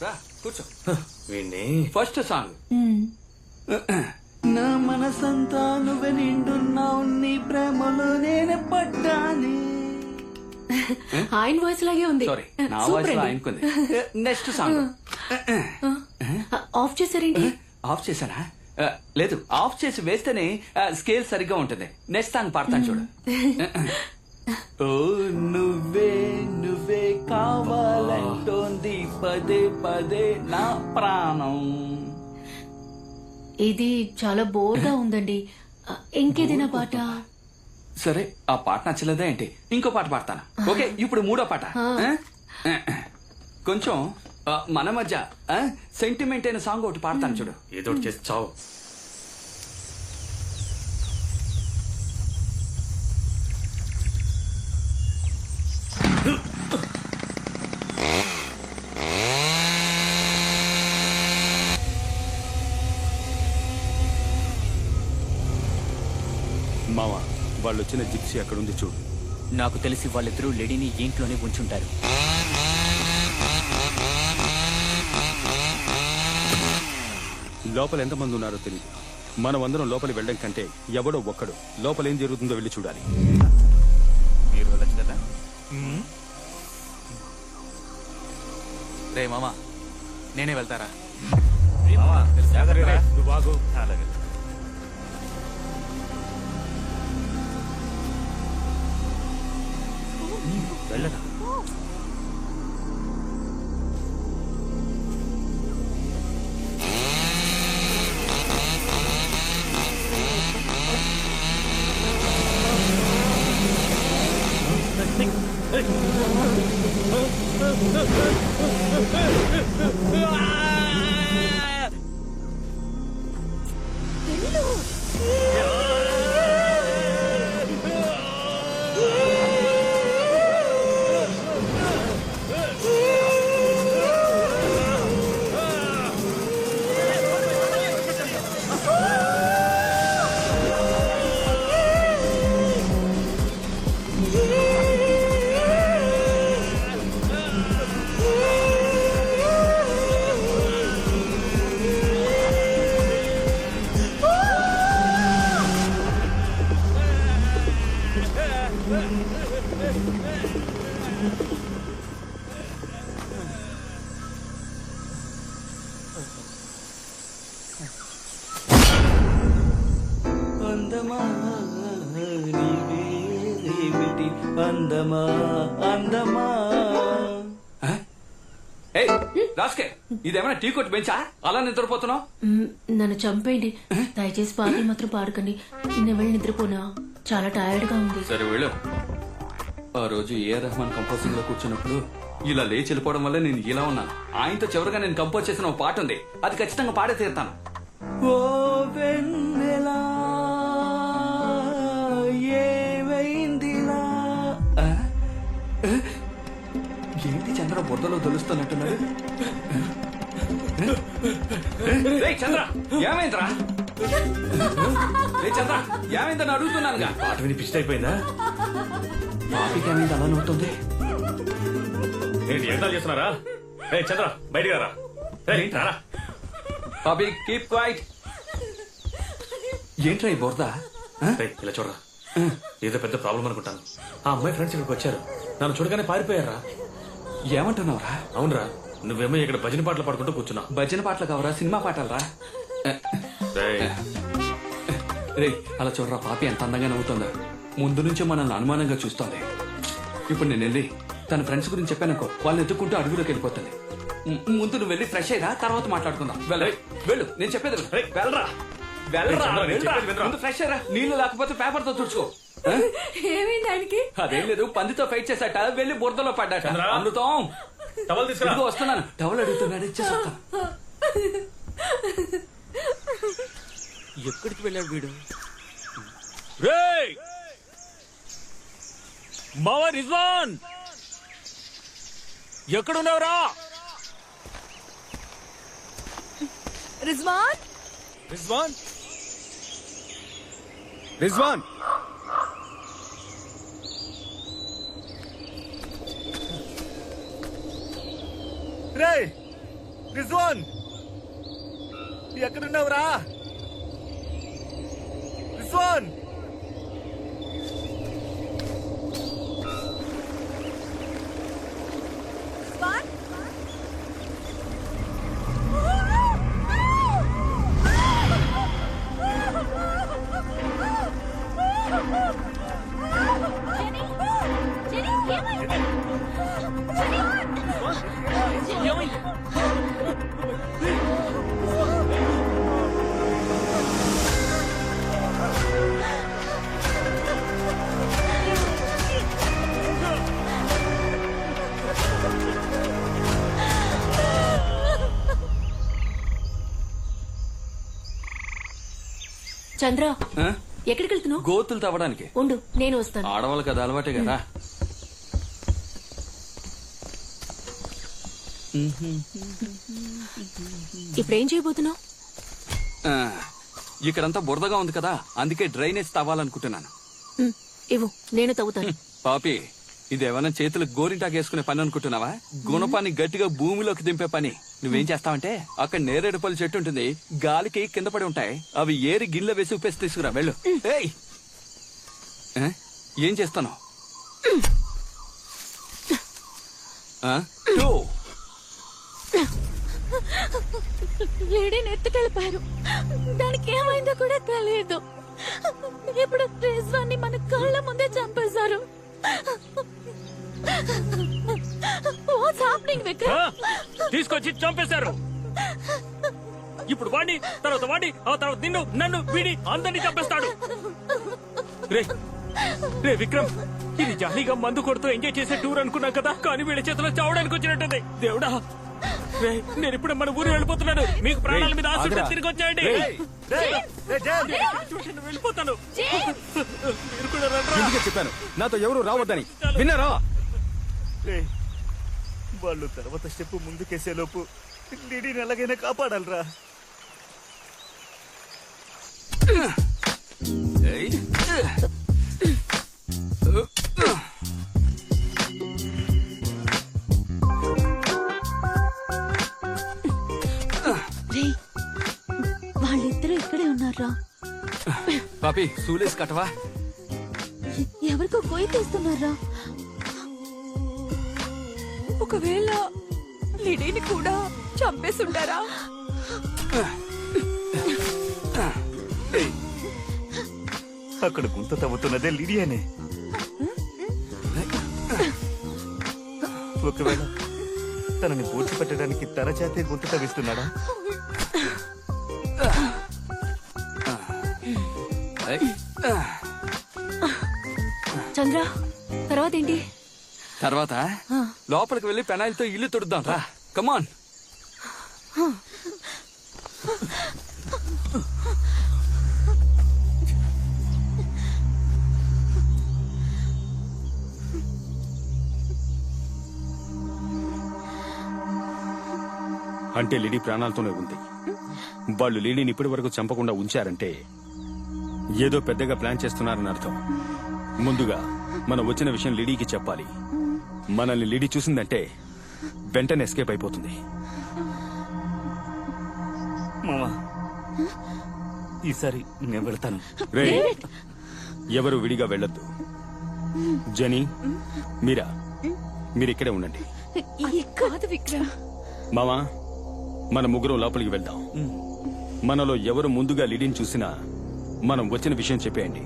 రా కూర్చో. వీణ్ణి ఫస్ట్ సాంగ్. నా మనసంతా నువ్వే నిండున్నావు, నీ ప్రేమలో నేనే పడ్డాని. ఆయన వాయిస్ లాగే ఉంది. సారీ, నా వాయిస్ లో ఆయనకుంది. Next song. ఆఫ్ చేశారేంటి? ఆఫ్ చేశానా? లేదు, ఆఫ్ చేసి వేస్తేనే స్కేల్ సరిగ్గా ఉంటుంది. నెక్స్ట్ సాంగ్ పాడతాను చూడు. ఓ నువ్వే నువ్వే కావాలంటోంది పదే పదే నా ప్రాణం. ఇది చాలా బోర్గా ఉందండి. ఇంకేదైనా పాట? సరే, ఆ పాట నచ్చలేదా ఏంటి? ఇంకో పాట పాడతాను. ఓకే, ఇప్పుడు మూడో పాట. కొంచెం మన మధ్య సెంటిమెంట్ అయిన సాంగ్ ఒకటి పాడతాను చూడు. ఏదో ఒకటి చేసి చావు. మావా, వాళ్ళు వచ్చిన జిప్సీ అక్కడుంది చూడు. నాకు తెలిసి వాళ్ళిద్దరూ లేడీని ఇంట్లోనే ఉంచుంటారు. లోపల ఎంతమంది ఉన్నారో తెలియదు. మనం అందరం లోపలి వెళ్ళడం కంటే ఎవడో ఒక్కడు లోపల ఏం జరుగుతుందో వెళ్ళి చూడాలి. మీరు వెళ్ళచ్చు కదా. రే మామా, నేనే వెళ్తారా? నువ్వు బాగు. అలాగే. వెళ్ళరా. అందమా నీవేమిటి అందమా అందమా. రాస్కే, ఇదేమైనా టీ కొట్టు బెంచా? అలా నిద్రపోతున్నావు? నన్ను చంపేయండి దయచేసి. పాటలు మాత్రం పాడకండి. నేను వెళ్ళి నిద్రపోనా, చాలా టైర్డ్ గా ఉంది. సరే వెళ్ళు. ఆ రోజు ఏఆర్ రెహమాన్ కంపోజింగ్ లో కూర్చున్నప్పుడు ఇలా లేచి వెళ్ళిపోవడం వల్ల నేను ఇలా ఉన్నాను. ఆయనతో చివరిగా నేను కంపోజ్ చేసిన ఒక పాట ఉంది, అది ఖచ్చితంగా పాడే తీరుతాను. ఓ వెన్నెలా ఏమైందిలా. ఏంటి చంద్ర బుర్రలో తెలుస్తున్నట్టున్నాడు? చంద్ర ఏమైందిరా? చంద్ర ఏమైందని అడుగుతున్నానుగా. పాట విని పిచ్చి అయిపోయిందా? పాపికి ఏమైంది అలా నవ్వుతుంది? ఏంటి ఎంతాలు చేస్తున్నారా? చంద్ర బయటికి రారా. రారా. పాపి కీప్ క్వైట్. ఏంట్రా ఈ బురద? ఇలా చూడరా, ఏదో పెద్ద ప్రాబ్లం అనుకుంటాను. ఆ అమ్మాయి ఫ్రెండ్స్ ఇక్కడికి వచ్చారు, నన్ను చూడగానే పారిపోయారా. ఏమంటున్నావురా? అవునరా, నువ్వేమో ఇక్కడ భజన పాటలు పాడుకుంటూ కూర్చున్నావు. భజన పాటలు కావరా, సినిమా పాటలరా? రే అలా చూడరా, పాపి ఎంత అందంగా నవ్వుతుందా. ముందు నుంచే మనల్ని అనుమానంగా చూస్తోంది. ఇప్పుడు నేను వెళ్ళి తన ఫ్రెండ్స్ గురించి చెప్పానుకో, వాళ్ళని ఎత్తుకుంటూ అడుగులోకి వెళ్ళిపోతుంది. ముందు నువ్వు వెళ్ళి ఫ్రెష్ అయ్యరా, తర్వాత మాట్లాడుకుందాం. వెళ్ళు, నేను చెప్పేది వెళ్ళరా. ఫ్రెష్ అయ్యరా, నీళ్లు లేకపోతే పేపర్ తో తుడుచుకో. ఏమైంది ఆయనకి? అదేం లేదు, పందితో ఫైట్ చేశాట, వెళ్ళి బురదలో పడ్డాట. అమృతం ఇదిగో వస్తున్నాను. టవల్ అడుగుతున్నాడు, ఇచ్చేసి వస్తాను. ఎక్కడికి వెళ్ళాడు వీడు? మావా రిజ్వాన్, ఎక్కడున్నావురా? రిజ్వాన్, రిజ్వాన్, రిజ్వాన్. రే రిజ్వాన్, ఎక్కడున్నావురా? రిజ్వాన్, రిజ్వాన్, చంద్ర, ఆ? ఎక్కడికి వెళ్తున్నావు? గోతులు తవ్వడానికి. ఉండు, నేను వస్తాను. ఆడవాళ్ళకి అది అలవాటే కదా. ఇప్పుడేం చేయబోతున్నావు? ఆ, ఇక్కడంతా బురదగా ఉంది కదా, అందుకే డ్రైనేజ్ తవ్వాలనుకుంటున్నాను. ఇవ్వు, నేను తవ్వుతాను. పాపి, ఇదేమన్నా చేతులకు గోరింటాకు వేసుకునే పని అనుకుంటున్నావా? గుణపాన్ని గట్టిగా భూమిలోకి దింపే పని. నువ్వేం చేస్తావంటే, అక్కడ నేరేడు పళ్ళు చెట్టు ఉంటుంది, గాలికి కింద పడి ఉంటాయి, అవి ఏరి గిన్నెలో వేసి ఉప్పేసి తీసుకురా, వెళ్ళు. ఏయ్, ఏం చేస్తాను? లేడీని ఎత్తుకెళ్ళిపోయారు. దానికి ఏమైందో కూడా తెలియదు. ఇప్పుడు రిజ్వాన్ని మన కళ్ళ ముందే చంపేశారు. What's happening, Vikram? తీసుకొచ్చి చంపేశారు. ఇప్పుడు వాడిని, తర్వాత వాడిని, ఆ తర్వాత నిన్ను, నన్ను, వీడి అందరినీ చంపేస్తాడు. రే విక్రమ్, ఇది జాలీగా మందు కొడుతూ ఎంజాయ్ చేసే టూర్ అనుకున్నాం కదా, కానీ వీడి చేతిలో చావడానికి వచ్చినట్టుంది. దేవుడా, నేను ఇప్పుడే మన ఊరు వెళ్ళిపోతున్నాను. మీకు ప్రాణాల మీద ఆశ ఉంటే తిరిగి వచ్చాయండి. వెళ్ళిపోతాను. మీరు కూడా రండ్రా. ఎందుకే చెప్పాను నాతో ఎవరు రావద్దని, విన్నారా? వాళ్ళు తర్వాత స్టెప్ ముందుకేసే లోపు లిడీని ఎలాగైనా కాపాడాలరా. వాళ్ళిద్దరూ ఇక్కడే ఉన్నారా? పాపి, సూలేసి కట్టవా? ఎవరికో కొయ్యి తీస్తున్నారా? ఒకవేళ లిడీని కూడా చంపేసుంటారా? అక్కడ గుంత తవ్వుతున్నదే లిడియానే. ఒకవేళ తనని పూడ్చిపెట్టడానికి తన చేతే గుంత తవ్విస్తున్నాడా? చంద్ర, తర్వాత ఏంటి? తర్వాత లోపలికి వెళ్లి పెనాయిల్తో ఇల్లు తుడుద్దాం రా. కమాన్. అంటే లిడీ ప్రాణాలతోనే ఉంది. వాళ్ళు లిడీని ఇప్పటి వరకు చంపకుండా ఉంచారంటే ఏదో పెద్దగా ప్లాన్ చేస్తున్నారని అర్థం. ముందుగా మనం వచ్చిన విషయం లిడీకి చెప్పాలి. మనల్ని లిడీ చూసిందంటే వెంటనే ఎస్కేప్ అయిపోతుంది. మామా, ఈసారి నేను వెళ్తాను. రే, ఎవరు విడిగా వెళ్ళొద్దు. జని, మీరా, మీరిక్కడే ఉండండి. కాదు విక్రమ్, మామా, మన ముగ్గురం లోపలికి వెళ్దాం. మనలో ఎవరు ముందుగా లిడీని చూసినా మనం వచ్చిన విషయం చెప్పేయండి.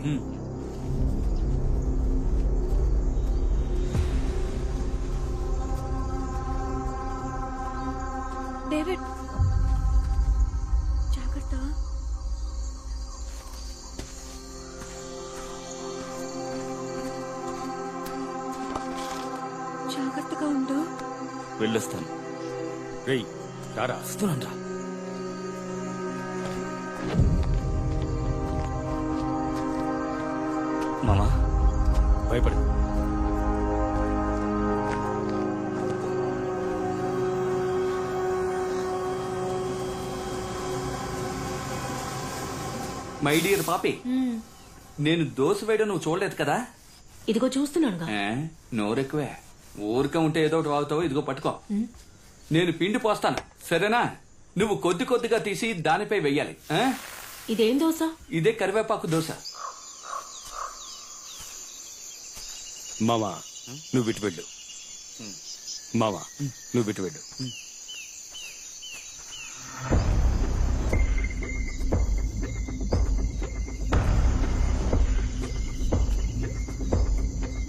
డేవిడ్ జాగ్రత్త. జాగ్రత్తగా ఉండు. వెళ్ళొస్తాను. రేయ్, రారా. వస్తున్నాను. మామా, భయపడు. మై డియర్ పాపి, నేను దోశ వేయడం నువ్వు చూడలేదు కదా? ఇదిగో చూస్తున్నానుగా. నోరెక్కువే. ఊరికే ఉంటే ఏదో ఒకటి వాగుతావు. ఇదిగో పట్టుకో. నేను పిండి పోస్తాను, సరేనా? నువ్వు కొద్ది కొద్దిగా తీసి దానిపై వెయ్యాలి. ఇదేం దోశ? ఇదే కరివేపాకు దోశ. మామా, నువ్వు ఇటు వెళ్ళు. మామా, నువ్వు ఇటు వెళ్ళు.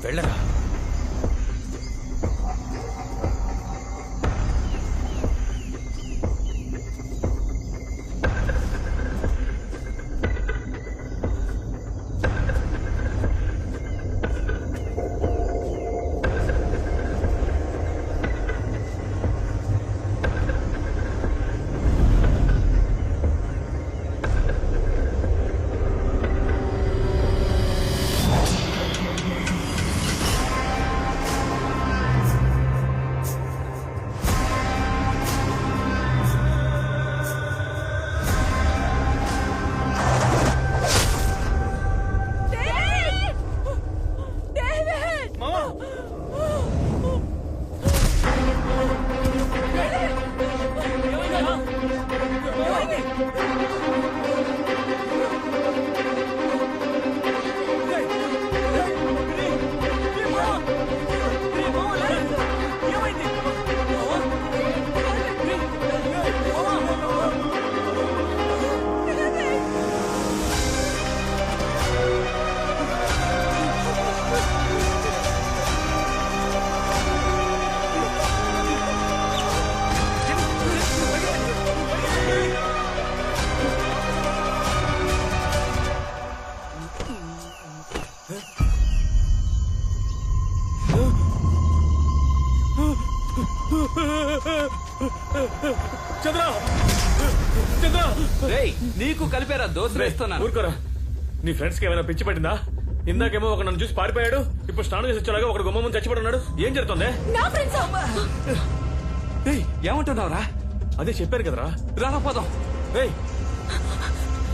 వెళ్ళరా. చంద్ర చంద్ర రేయ్ నీకు కలిపేరా దోశ వేస్తున్నాను. ఊరుకోరా. నీ ఫ్రెండ్స్ కి ఏమైనా పిచ్చి పట్టిందా? ఇందాకేమో ఒక నన్ను చూసి పారిపోయాడు, ఇప్పుడు స్నానం చేసి వచ్చేలాగా ఒకడు గుమ్మ ముందు చచ్చిపడి ఉన్నాడు. ఏం జరుగుతుంది? నా ఫ్రెండ్స్ రేయ్ ఏమంటున్నావురా? అదే చెప్పారు కదరా. రారా పోదాం. రేయ్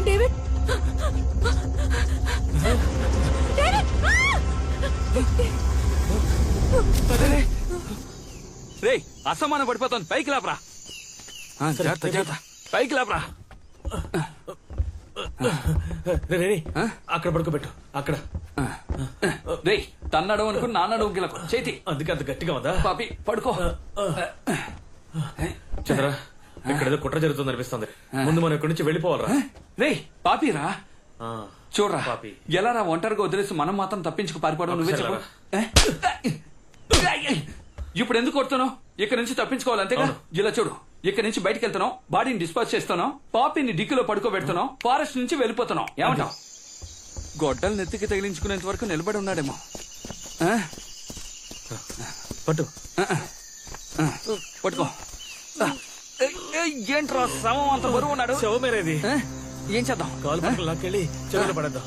డేవిడ్ రేయ్ అసమానం పడిపోతాను. పైకి లేపరా. జాగ్రత్త జాగ్రత్త. పైకి లేపరా. రేయ్ అక్కడ పడుకోబెట్టు. అక్కడ రేయ్ తన్నడం అనుకుని నాన్నడం గిలకు చేతి. అందుకే అంత గట్టిగా ఉందా? పాపి పడుకో. చంద్ర ఇక్కడ ఏదో కుట్ర జరుగుతుంది అనిపిస్తుంది. ముందు మనం ఇక్కడి నుంచి వెళ్ళిపోవాలరా. రేయ్ పాపిరా చూడరా పాపి. ఎలా రా ఒంటరిగా వదిలేసి మనం మాత్రం తప్పించుకు పారిపోవడం నువ్వే చెప్పు. ఇప్పుడు ఎందుకు కొడుతున్నావు? ఇక్కడ నుంచి తప్పించుకోవాలి అంతేగా. ఇలా చూడు, ఇక్కడ నుంచి బయటకు వెళ్తున్నావు, బాడీని డిస్పాచ్ చేస్తున్నావు, పాపిని డిక్కులో పడుకోబెడుతున్నావు, ఫారెస్ట్ నుంచి వెళ్ళిపోతున్నావు. ఏమంటావు? గొడ్డలు నెత్తికి తగిలించుకునేంత వరకు నిలబడి ఉన్నాడేమో. పట్టు పట్టుకో. ఏంట్రా శవం అంత బరువు ఉన్నాడు? శవమేరేది. ఏం చేద్దాం? కాలు పట్టుకు లాక్కెళ్ళి చెరువులో పడేద్దాం.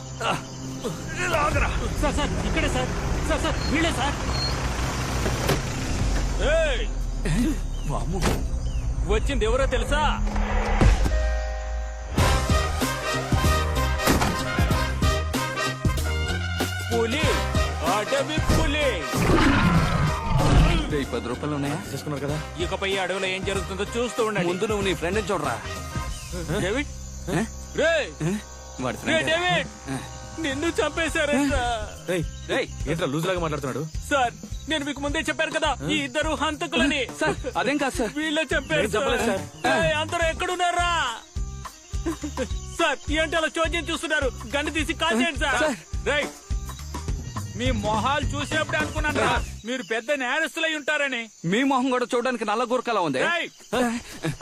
సార్ సార్ ఇక్కడే సార్. సార్ సార్ వీళ్ళే సార్. ఏయ్! వచ్చింది ఎవరో తెలుసా? పులి, అడవి పులి. 10 రూపాయలు ఉన్నాయా? చేసుకున్నారు కదా. ఇకపై ఈ అడవిలో ఏం జరుగుతుందో చూస్తూ ఉండండి. ముందు నువ్వు నీ ఫ్రెండ్ చూడరా. డేవిడ్ రేయ్ వాడి రే ఫ్రెండ్. డేవిడ్ నిన్ను చంపేశారు రేయ్ ఏంట్రా లూజ్ లాగా మాట్లాడుతున్నాడు? సార్. నేను మీకు ముందే చెప్పాను కదా ఈ ఇద్దరు హంతకులని. సార్ అదేం కాదు సార్. వీళ్ళే చంపారు నేను చెప్పలేదు సార్. ఏయ్, అందరూ ఎక్కడున్నారా? సార్ ఏంటి అలా చోద్యం చూస్తున్నారు? గన్ను తీసి కాల్ చేయండి సార్. రేయ్ మీ మొహాలు చూసినప్పుడే అనుకున్నాను రా మీరు పెద్ద నేరస్తులై ఉంటారని. మీ మొహం కూడా చూడడానికి నల్ల గురకలా ఉంది. రేయ్,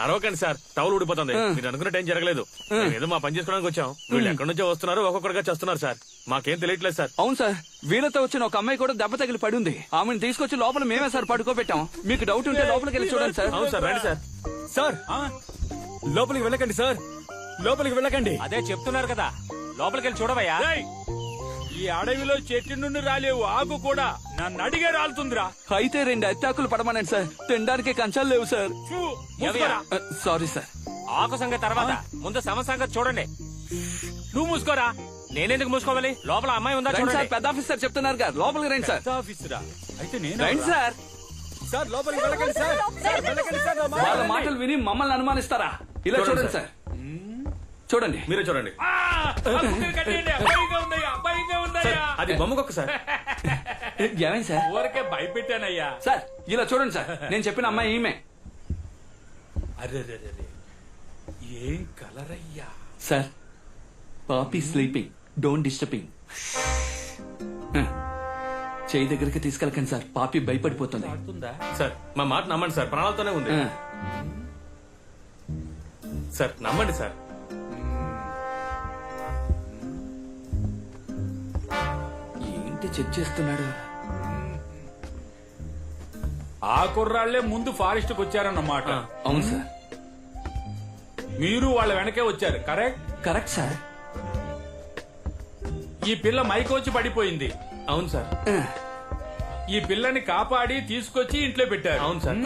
అరవకండి సార్, టవల్ ఊడిపోతుంది. మీరు అనుకున్నట్టు ఏం జరగలేదు. మేము ఏదో మా పని చేసుకోవడానికి వచ్చాం. వీళ్ళు ఎక్కడి నుంచో వస్తున్నారు, ఒక్కొక్కడిగా చేస్తున్నారు సార్. మాకేం తెలియట్లేదు సార్. అవును సార్, వీళ్ళతో వచ్చిన ఒక అమ్మాయి కూడా దెబ్బ తగిలి పడి ఉంది. ఆమెను తీసుకొచ్చి లోపల మేమే సార్ పడుకోబెట్టాం. మీకు డౌట్ ఉంటే లోపలికి వెళ్ళి చూడండి సార్. అవును సార్, రండి సార్. సార్ లోపలికి వెళ్ళకండి సార్, లోపలికి వెళ్ళకండి. అదే చెప్తున్నారు కదా, లోపలికి వెళ్ళి చూడవయ్యా. ఈ అడవిలో చెట్టు నుండి రాలేవు ఆకు కూడా నన్ను అడిగే రాలుతుందిరా. అయితే 2 అత్తాకులు పడమనండి సార్. తినడానికి కంచాలు లేవు సార్. Sorry sir. ఆకు సంగతి తర్వాత ముందు సమ సంగతి చూడండి. నువ్వు మూసుకోరా. నేనెందుకు మూసుకోవాలి? లోపల అమ్మాయి ఉందా రండి సార్, చూడండి. పెద్ద ఆఫీసర్ చెప్తున్నారు గారు. లోపలికి రండి సార్. ఆఫీసరా అయితే నేను రండి సార్. సార్ లోపలికి వెళ్ళకండి సార్. సార్ వెళ్ళకండి సార్. వాళ్ళ మాటలు విని మమ్మల్ని అనుమానిస్తారా? ఇలా చూడండి సార్, చూడండి. మీరే చూడండి. అది బొమ్మకొక్క సార్. ఏమైంది సార్? ఊరికే భయపెట్టానయ్యా. సార్ ఇలా చూడండి సార్, నేను చెప్పిన అమ్మాయి ఈమె. అరే ఏం కలరయ్యా. సార్ పాపీ స్లీపింగ్, డోంట్ డిస్టర్బింగ్. చేయి దగ్గరికి తీసుకెళ్ళకండి సార్, పాపి భయపడిపోతుంది. సార్ మా మాట నమ్మండి సార్, ప్రాణాలతోనే ఉంది సార్. నమ్మండి సార్. ఏంటి చెక్ చేస్తున్నాడు? ఆ కుర్రాళ్లే ముందు ఫారెస్ట్ కు వచ్చారన్నమాట. అవును సార్. మీరు వాళ్ళ వెనకే వచ్చారు. కరెక్ట్? Correct sir. ఈ పిల్ల మైకొచ్చి పడిపోయింది. అవును సార్. ఈ పిల్లని కాపాడి తీసుకొచ్చి ఇంట్లో పెట్టారు. అవును సార్.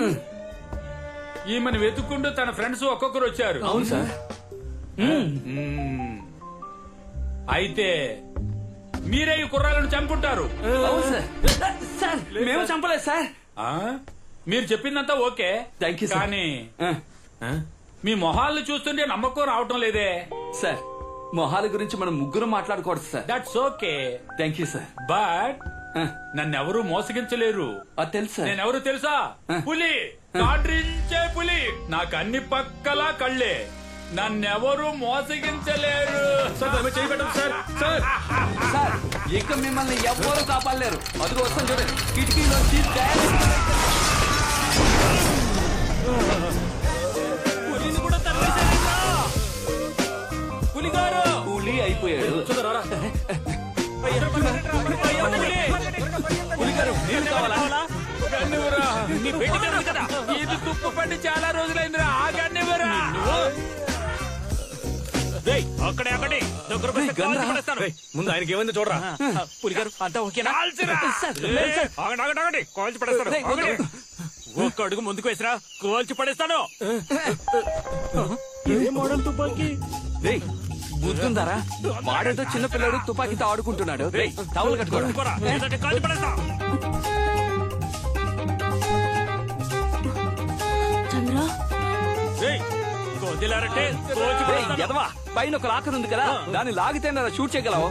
ఈమెను వెతుక్కుంటూ తన ఫ్రెండ్స్ ఒక్కొక్కరు వచ్చారు. అవును సార్. అయితే మీరే ఈ కుర్రాలను చంపుంటారు. అవును సార్. సార్ మేము చంపలేదు సార్. ఆ? మీరు చెప్పిందంతా ఓకే, థ్యాంక్ యూ సార్. కానీ ఆ, మీ మొహాలను చూస్తుంటే నమ్మకం రావటం లేదే. సార్ మొహాల గురించి మనం ముగ్గురు మాట్లాడకూడదు sir. That's okay, thank you sir. But నన్నెవరూ మోసగించలేరు. అది తెలుసు సార్. నేనెవరు తెలుసా? పులి, కాడ్రించే పులి. నాకు అన్ని పక్కలా కళ్ళే. నన్నెవరూ మోసగించలేరు. సార్ చేయబెట్టండి సార్. సార్ సార్ ఇక మిమ్మల్ని ఎవ్వరూ కాపాడలేరు. అదిగో వస్తాను చూడండి, కిటికీలో పులిని కూడా తరిమేశారంట. పులిగారు పులి అయిపోయాడు. చూడరా. పులిగారు నేను కావాలా? ఆగనివరా నీ పెట్టి కదా ఇది తుప్పు పట్టి చాలా రోజులైందిరా ఆగనివరా అక్కడే అక్కడే ముందు ఆయనకి ఏమైందో చూడరా. పులిగారు అంతా ఓకేనా ఆగండి కాల్చి పడేస్తాను ఒక్క అడుగు ముందుకు వేసిరా కాల్చి పడేస్తాను ఏ మోడల్ తుపాకీ గుర్తుందారా వాడేదో చిన్న పిల్లడు తుపాకీతో ఆడుకుంటున్నాడు టవల్ కట్టుకోరా కాల్చి పడేస్తా చంద్ర వదిలారంటే కాల్చి పడేస్తాను ఎదవా పైన ఒక లాకర్ ఉంది కదా దాన్ని లాగితే షూట్ చేయగలవు.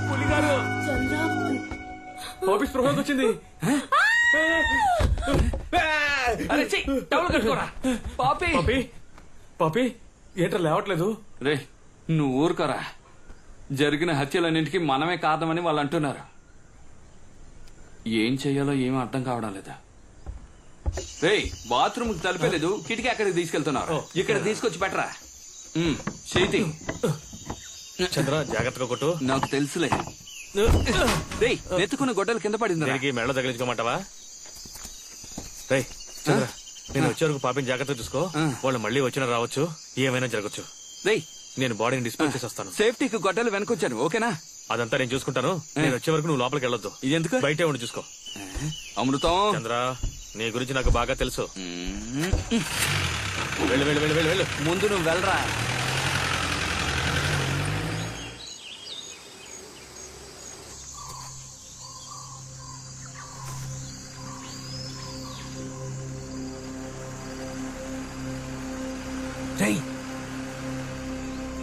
పులిగారు చంద్ర ఆఫీస్ ప్రోగ్రామ్ వచ్చింది. అరే చెయ్ టవల్ కట్టుకోరా పాపి. పాపి పాపి ఏంట్రా లేవట్లేదు. రే నువ్వు ఊరుకోరా. జరిగిన హత్యలన్నింటికి మనమే కారణమని వాళ్ళు అంటున్నారు. ఏం చెయ్యాలో ఏమీ అర్థం కావడం లేదా. రే బాత్రూమ్ కి తలిపేలేదు కిటికీ అక్కడికి తీసుకెళ్తున్నారు. ఇక్కడ తీసుకొచ్చి పెట్టరా. చేతి చంద్ర జాగ్రత్తగా కొట్టు. నాకు తెలుసులే. రే నెత్తుకున్న గొడ్డలు కింద పడింది. దీనికి మెళ్ళ తగిలించుకోమంటావా. రే చంద్ర నేను వచ్చే వరకు పాపిని జాగ్రత్తగా చూసుకో. వాళ్ళు మళ్ళీ వచ్చినా రావచ్చు ఏమైనా జరగచ్చు. రే నేను బాడీని డిస్పోజ్ చేసి వస్తాను. సేఫ్టీకి గొడ్డలు వెనకొచ్చాను ఓకేనా. అదంతా నేను చూసుకుంటాను. నేను వచ్చే వరకు నువ్వు లోపలికి వెళ్ళొద్దు. ఎందుకు బయటే ఉండి చూసుకో. అమృతం చంద్ర నీ గురించి నాకు బాగా తెలుసు. వెళ్ళు వెళ్ళు వెళ్ళు వెళ్ళు వెళ్ళు. ముందు నువ్వు వెళ్ళరా.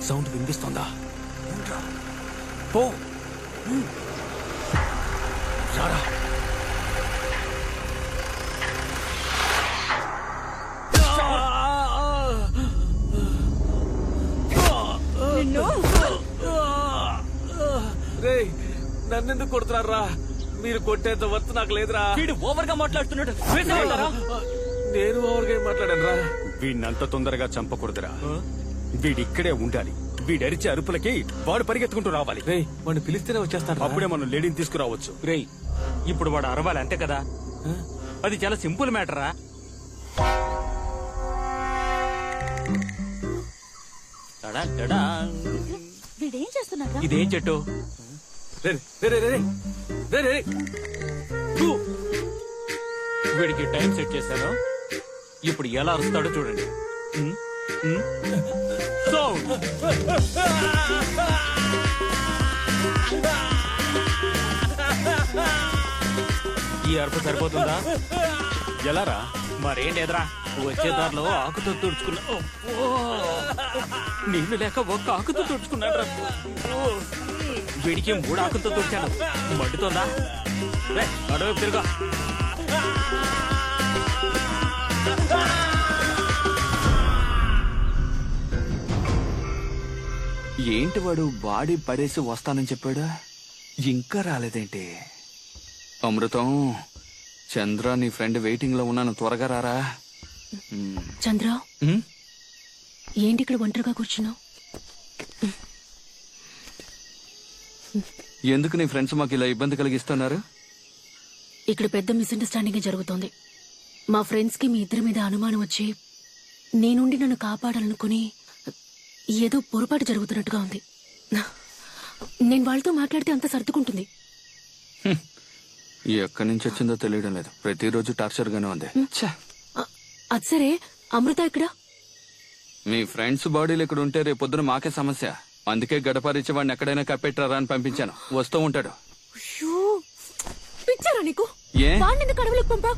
సౌండ్ వినిపిస్తోందా. పో రారా. రే నన్నెందుకు కొడుతున్నారా. మీరు కొట్టేంత వర్త్ నాకు లేదురా. వీడు ఓవర్ గా మాట్లాడుతున్నాడు. వేసేయమంటారా? నేను ఓవర్గా ఏం మాట్లాడాను రా. వీడినంత తొందరగా చంపకూడదురా. వీడిక్కడే ఉండాలి. వీడరిచే అరుపులకి వాడు పరిగెత్తుకుంటూ రావాలి. రేయ్ వాడిని పిలిస్తేనే వచ్చేస్తాడు. అప్పుడే మనం లేడీని తీసుకురావచ్చు. రేయ్ ఇప్పుడు వాడు అరవాలి అంతే కదా. అది చాలా సింపుల్ మ్యాటరా. వీడేం చేస్తున్నారా. ఇదేం చెట్టు. రే రే రే రే రే రే. వీడికి టైం సెట్ చేశాను. ఇప్పుడు ఎలా అరుస్తాడో చూడండి. ఈ అరుపు సరిపోతుందా. ఎలారా. మరేం లేదురా వచ్చే దారిలో ఆకుతో తుడుచుకున్నా. నీళ్లు లేక ఒక్క ఆకుతో తుడుచుకున్నాడు. వీడికి 3 ఆకులతో తుడిచాను. మండుతోందా. అడవి తిరుగా. ఏంటి వాడు బాడీ పడేసి వస్తానని చెప్పాడా. ఇంకా రాలేదేంటి. అమృతం చంద్ర నీ ఫ్రెండ్ వెయిటింగ్ లో ఉన్నాను త్వరగా రారా. చంద్ర ఏంటి ఇక్కడ ఒంటరిగా కూర్చున్నావు. ఎందుకు నీ ఫ్రెండ్స్ మాకు ఇలా ఇబ్బంది కలిగిస్తున్నారు. ఇక్కడ పెద్ద మిస్అండర్స్టాండింగ్ జరుగుతోంది. మా ఫ్రెండ్స్ కి మీ ఇద్దరి మీద అనుమానం వచ్చి నేనుండి నన్ను కాపాడాలనుకుని ఏదో పొరపాటు జరుగుతున్నట్టుగా ఉంది. నేను వాళ్ళతో మాట్లాడితే అంత సర్దుకుంటుంది. ఎక్కడి నుంచి వచ్చిందో తెలియడం లేదు. ప్రతిరోజు టార్చర్ గానే ఉంది. అది సరే అమృత ఇక్కడ. మీ ఫ్రెండ్స్ బాడీలు ఇక్కడ ఉంటే రేపొద్దున మాకే సమస్య. అందుకే గడపరిచి వాడిని ఎక్కడైనా కప్పెట్టారా అని పంపించాను. వస్తూ ఉంటాడు. పిచ్చారా నీకు. వాడిని ఎందుకు అడవులకు పంపా.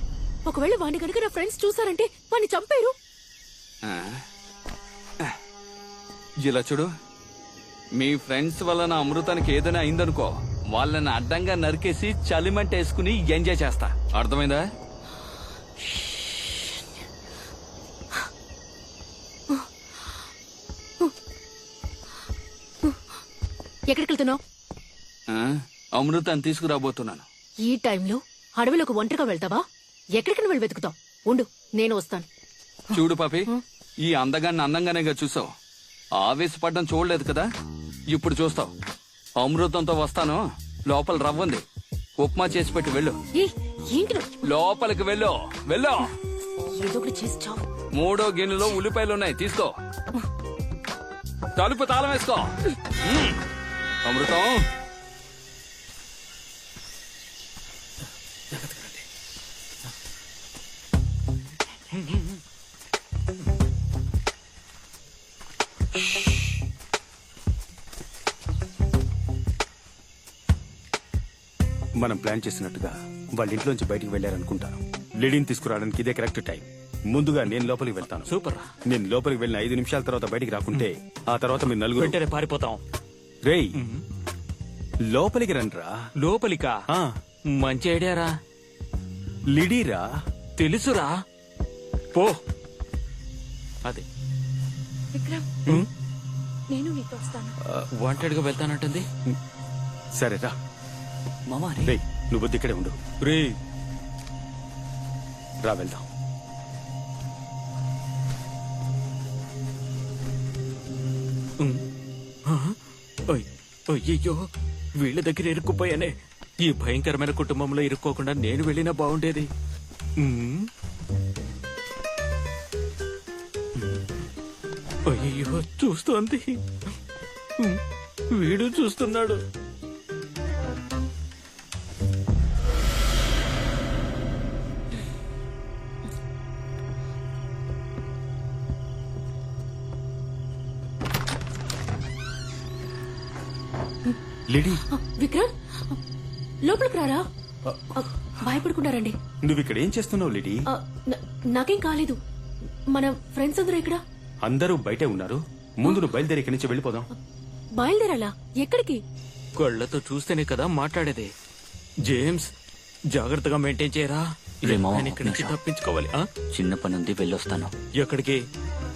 ఒకవేళ వాడిని కనుక నా ఫ్రెండ్స్ చూసారంటే వాడిని చంపారు. ఇలా చూడు, మీ ఫ్రెండ్స్ వల్ల నా అమృతానికి ఏదైనా అయిందనుకో, వాళ్ళని అడ్డంగా నరికేసి చలిమంట వేసుకుని ఎంజాయ్ చేస్తా. అర్థమైందా. ఎక్కడికి వెళ్తున్నావు. అమృతాన్ని తీసుకురాబోతున్నాను. ఈ టైంలో అడవిలోకి ఒంటరిగా వెళ్తావా. ఎక్కడికి వెళ్ళి వెతుకుతావు. ఉండు నేను వస్తాను. చూడు పాపి, ఈ అందగాన్ని అందంగానేగా చూసావు, ఆవేశపడ్డం చూడలేదు కదా. ఇప్పుడు చూస్తావు. అమృతంతో వస్తాను. లోపల రవ్వుంది, ఉప్మా చేసి పెట్టి వెళ్ళు. ఏయ్, ఏంటి నువ్వు? లోపలికి వెళ్ళు, వెళ్ళు. ఏదో ఒకటి చేసి చావు. 3వ గిన్నెలో ఉల్లిపాయలు ఉన్నాయి, తీసుకో. తలుపు తాళం వేసుకో. అమృతం, మనం ప్లాన్ చేసినట్టుగా వాళ్ళ ఇంట్లోంచి బయటికి వెళ్లారనుకుంటాను. లేడీని తీసుకురావడానికి ఇదే కరెక్ట్ టైం. ముందుగా నేను లోపలికి వెళ్తాను. సూపర్. నేను లోపలికి వెళ్ళిన 5 నిమిషాల తర్వాత బయటికి రాకుంటే ఆ తర్వాత మీరు నలుగురు వెంటనే పారిపోతాం. రేయ్ లోపలికి రండ్రా. లోపలికా? ఆ, మంచి ఐడియారా. లిడీరా. తెలుసురా, పో. అదే విక్రమ్, నేను నీతో వస్తాను. వాంటెడ్ గా వెళ్తానంటుంది. సరేరా. మామా రేయ్ నువ్వు వద్దు, ఇక్కడే ఉండు. రే, రా వెళ్దాం. అయ్యో, వీళ్ళ దగ్గర ఇరుక్కుపోయానే. ఈ భయంకరమైన కుటుంబంలో ఇరుక్కోకుండా నేను వెళ్ళినా బాగుండేది. అయ్యో, చూస్తోంది. వీడు చూస్తున్నాడు. లిడీ, విక్రమ్, లోపలికి రారా. భయపడుకున్నారండి. నువ్వు ఇక్కడ ఏం చేస్తున్నావు లిడీ? నాకేం కాలేదు. మన ఫ్రెండ్స్ అందరూ ఇక్కడ. అందరూ బయటే ఉన్నారు. ముందు నువ్వు బయలుదేరి ఇక్కడి నుంచి వెళ్ళిపోదాం. బయలుదేరాలా? ఎక్కడికి? కళ్ళతో చూస్తేనే కదా మాట్లాడేది. జేమ్స్, జాగ్రత్తగా మెయింటైన్ చేయరా. రే మామ, నేను ఇక్కడి నుంచి తప్పించుకోవాలి. చిన్న పని ఉంది, వెళ్ళొస్తాను. ఎక్కడికి?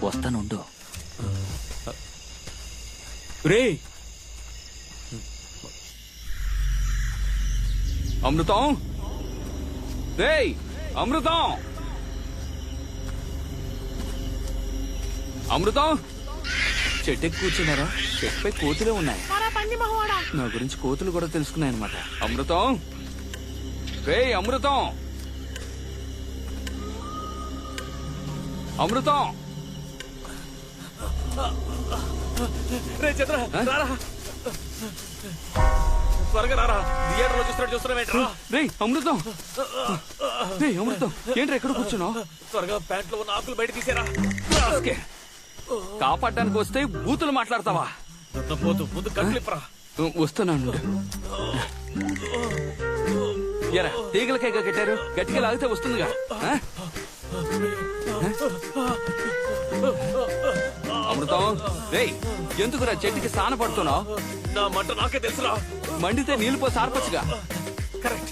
వస్తాను, ఉండు. రే, అమృతం, రేయ్ అమృతం, అమృతం. చెట్టుకి కూర్చున్నారా? చెట్టుపై కోతులే ఉన్నాయి. నా గురించి కోతులు కూడా తెలుసుకున్నాయన్నమాట. అమృతం, రేయ్ అమృతం, అమృతం. రే చంద్ర, రారా. త్వరగా రారా. థియేటర్ లో చూస్తున్నావేంట్రా? రేయ్ అమృతం, రేయ్ అమృతం, ఏంట్రా ఎక్కడ కూర్చున్నావు? త్వరగా ప్యాంట్ లో ఉన్న ఆకులు బయట తీసేరా. కాపాడడానికి వస్తే బూతులు మాట్లాడతావా? పోతు ముందు కట్లిప్పరా. వస్తున్నాను. ఎరా తీగలకైగా కట్టారు, గట్టిగా లాగితే వస్తుందిగా. అమృతం, రేయ్ ఎందుకురా చెట్టుకి సాన పడుతున్నావు? నా మంట నాకే తెలుసురా. మండితే నీళ్లు పోసి ఆర్పచ్చుగా. కరెక్ట్.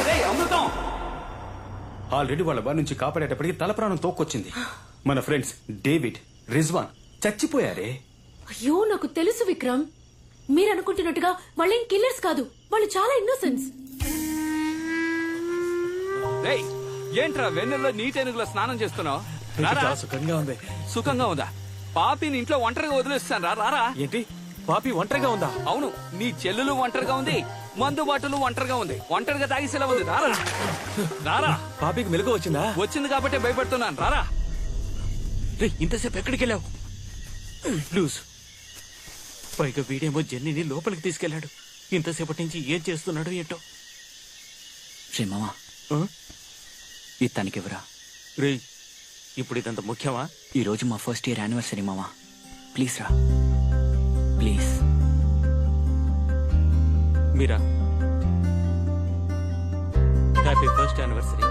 రేయ్ అమృతం. ఆల్రెడీ వాళ్ళ బారి నుంచి కాపాడేటప్పటికి తల ప్రాణం తోక్కొచ్చింది. మన ఫ్రెండ్స్ డేవిడ్, రిజ్వాన్ చచ్చిపోయారే. అయ్యో, నాకు తెలుసు విక్రమ్. మీరు అనుకుంటున్నట్టుగా వాళ్ళేం కిల్లర్స్ కాదు. వాళ్ళు చాలా ఇన్నోసెన్స్. రేయ్ ఏంట్రా వెన్నెల్లో నీటెనుగులో స్నానం చేస్తున్నావు? సుఖంగా ఉంది. సుఖంగా ఉందా? పాపిని ఇంట్లో ఒంటరిగా వదిలేస్తాను. రారా. ఏంటి, పాపి ఒంటరిగా ఉందా? అవును, నీ చెల్లెలు ఒంటరిగా ఉంది, మందు బాటలు ఒంటరిగా ఉంది, ఒంటరిగా తాగిసేలా ఉంది. రారా, రారా. పాపికి మెలకు వచ్చిందా? వచ్చింది కాబట్టి భయపడుతున్నాను. రారా. రే, ఇంతసేపు ఎక్కడికి వెళ్ళావు? లూజ్. పైగా వీడేమో జెన్నీని లోపలికి తీసుకెళ్లాడు. ఇంతసేపటి నుంచి ఏం చేస్తున్నాడు ఏంటో. రే మామా, ఇది తనకివ్వరా. రే, ఇప్పుడు ఇదంత ముఖ్యమా? ఈ రోజు మా ఫస్ట్ ఇయర్ యానివర్సరీ మామా. ప్లీజ్ రా, please. Meera, happy first anniversary.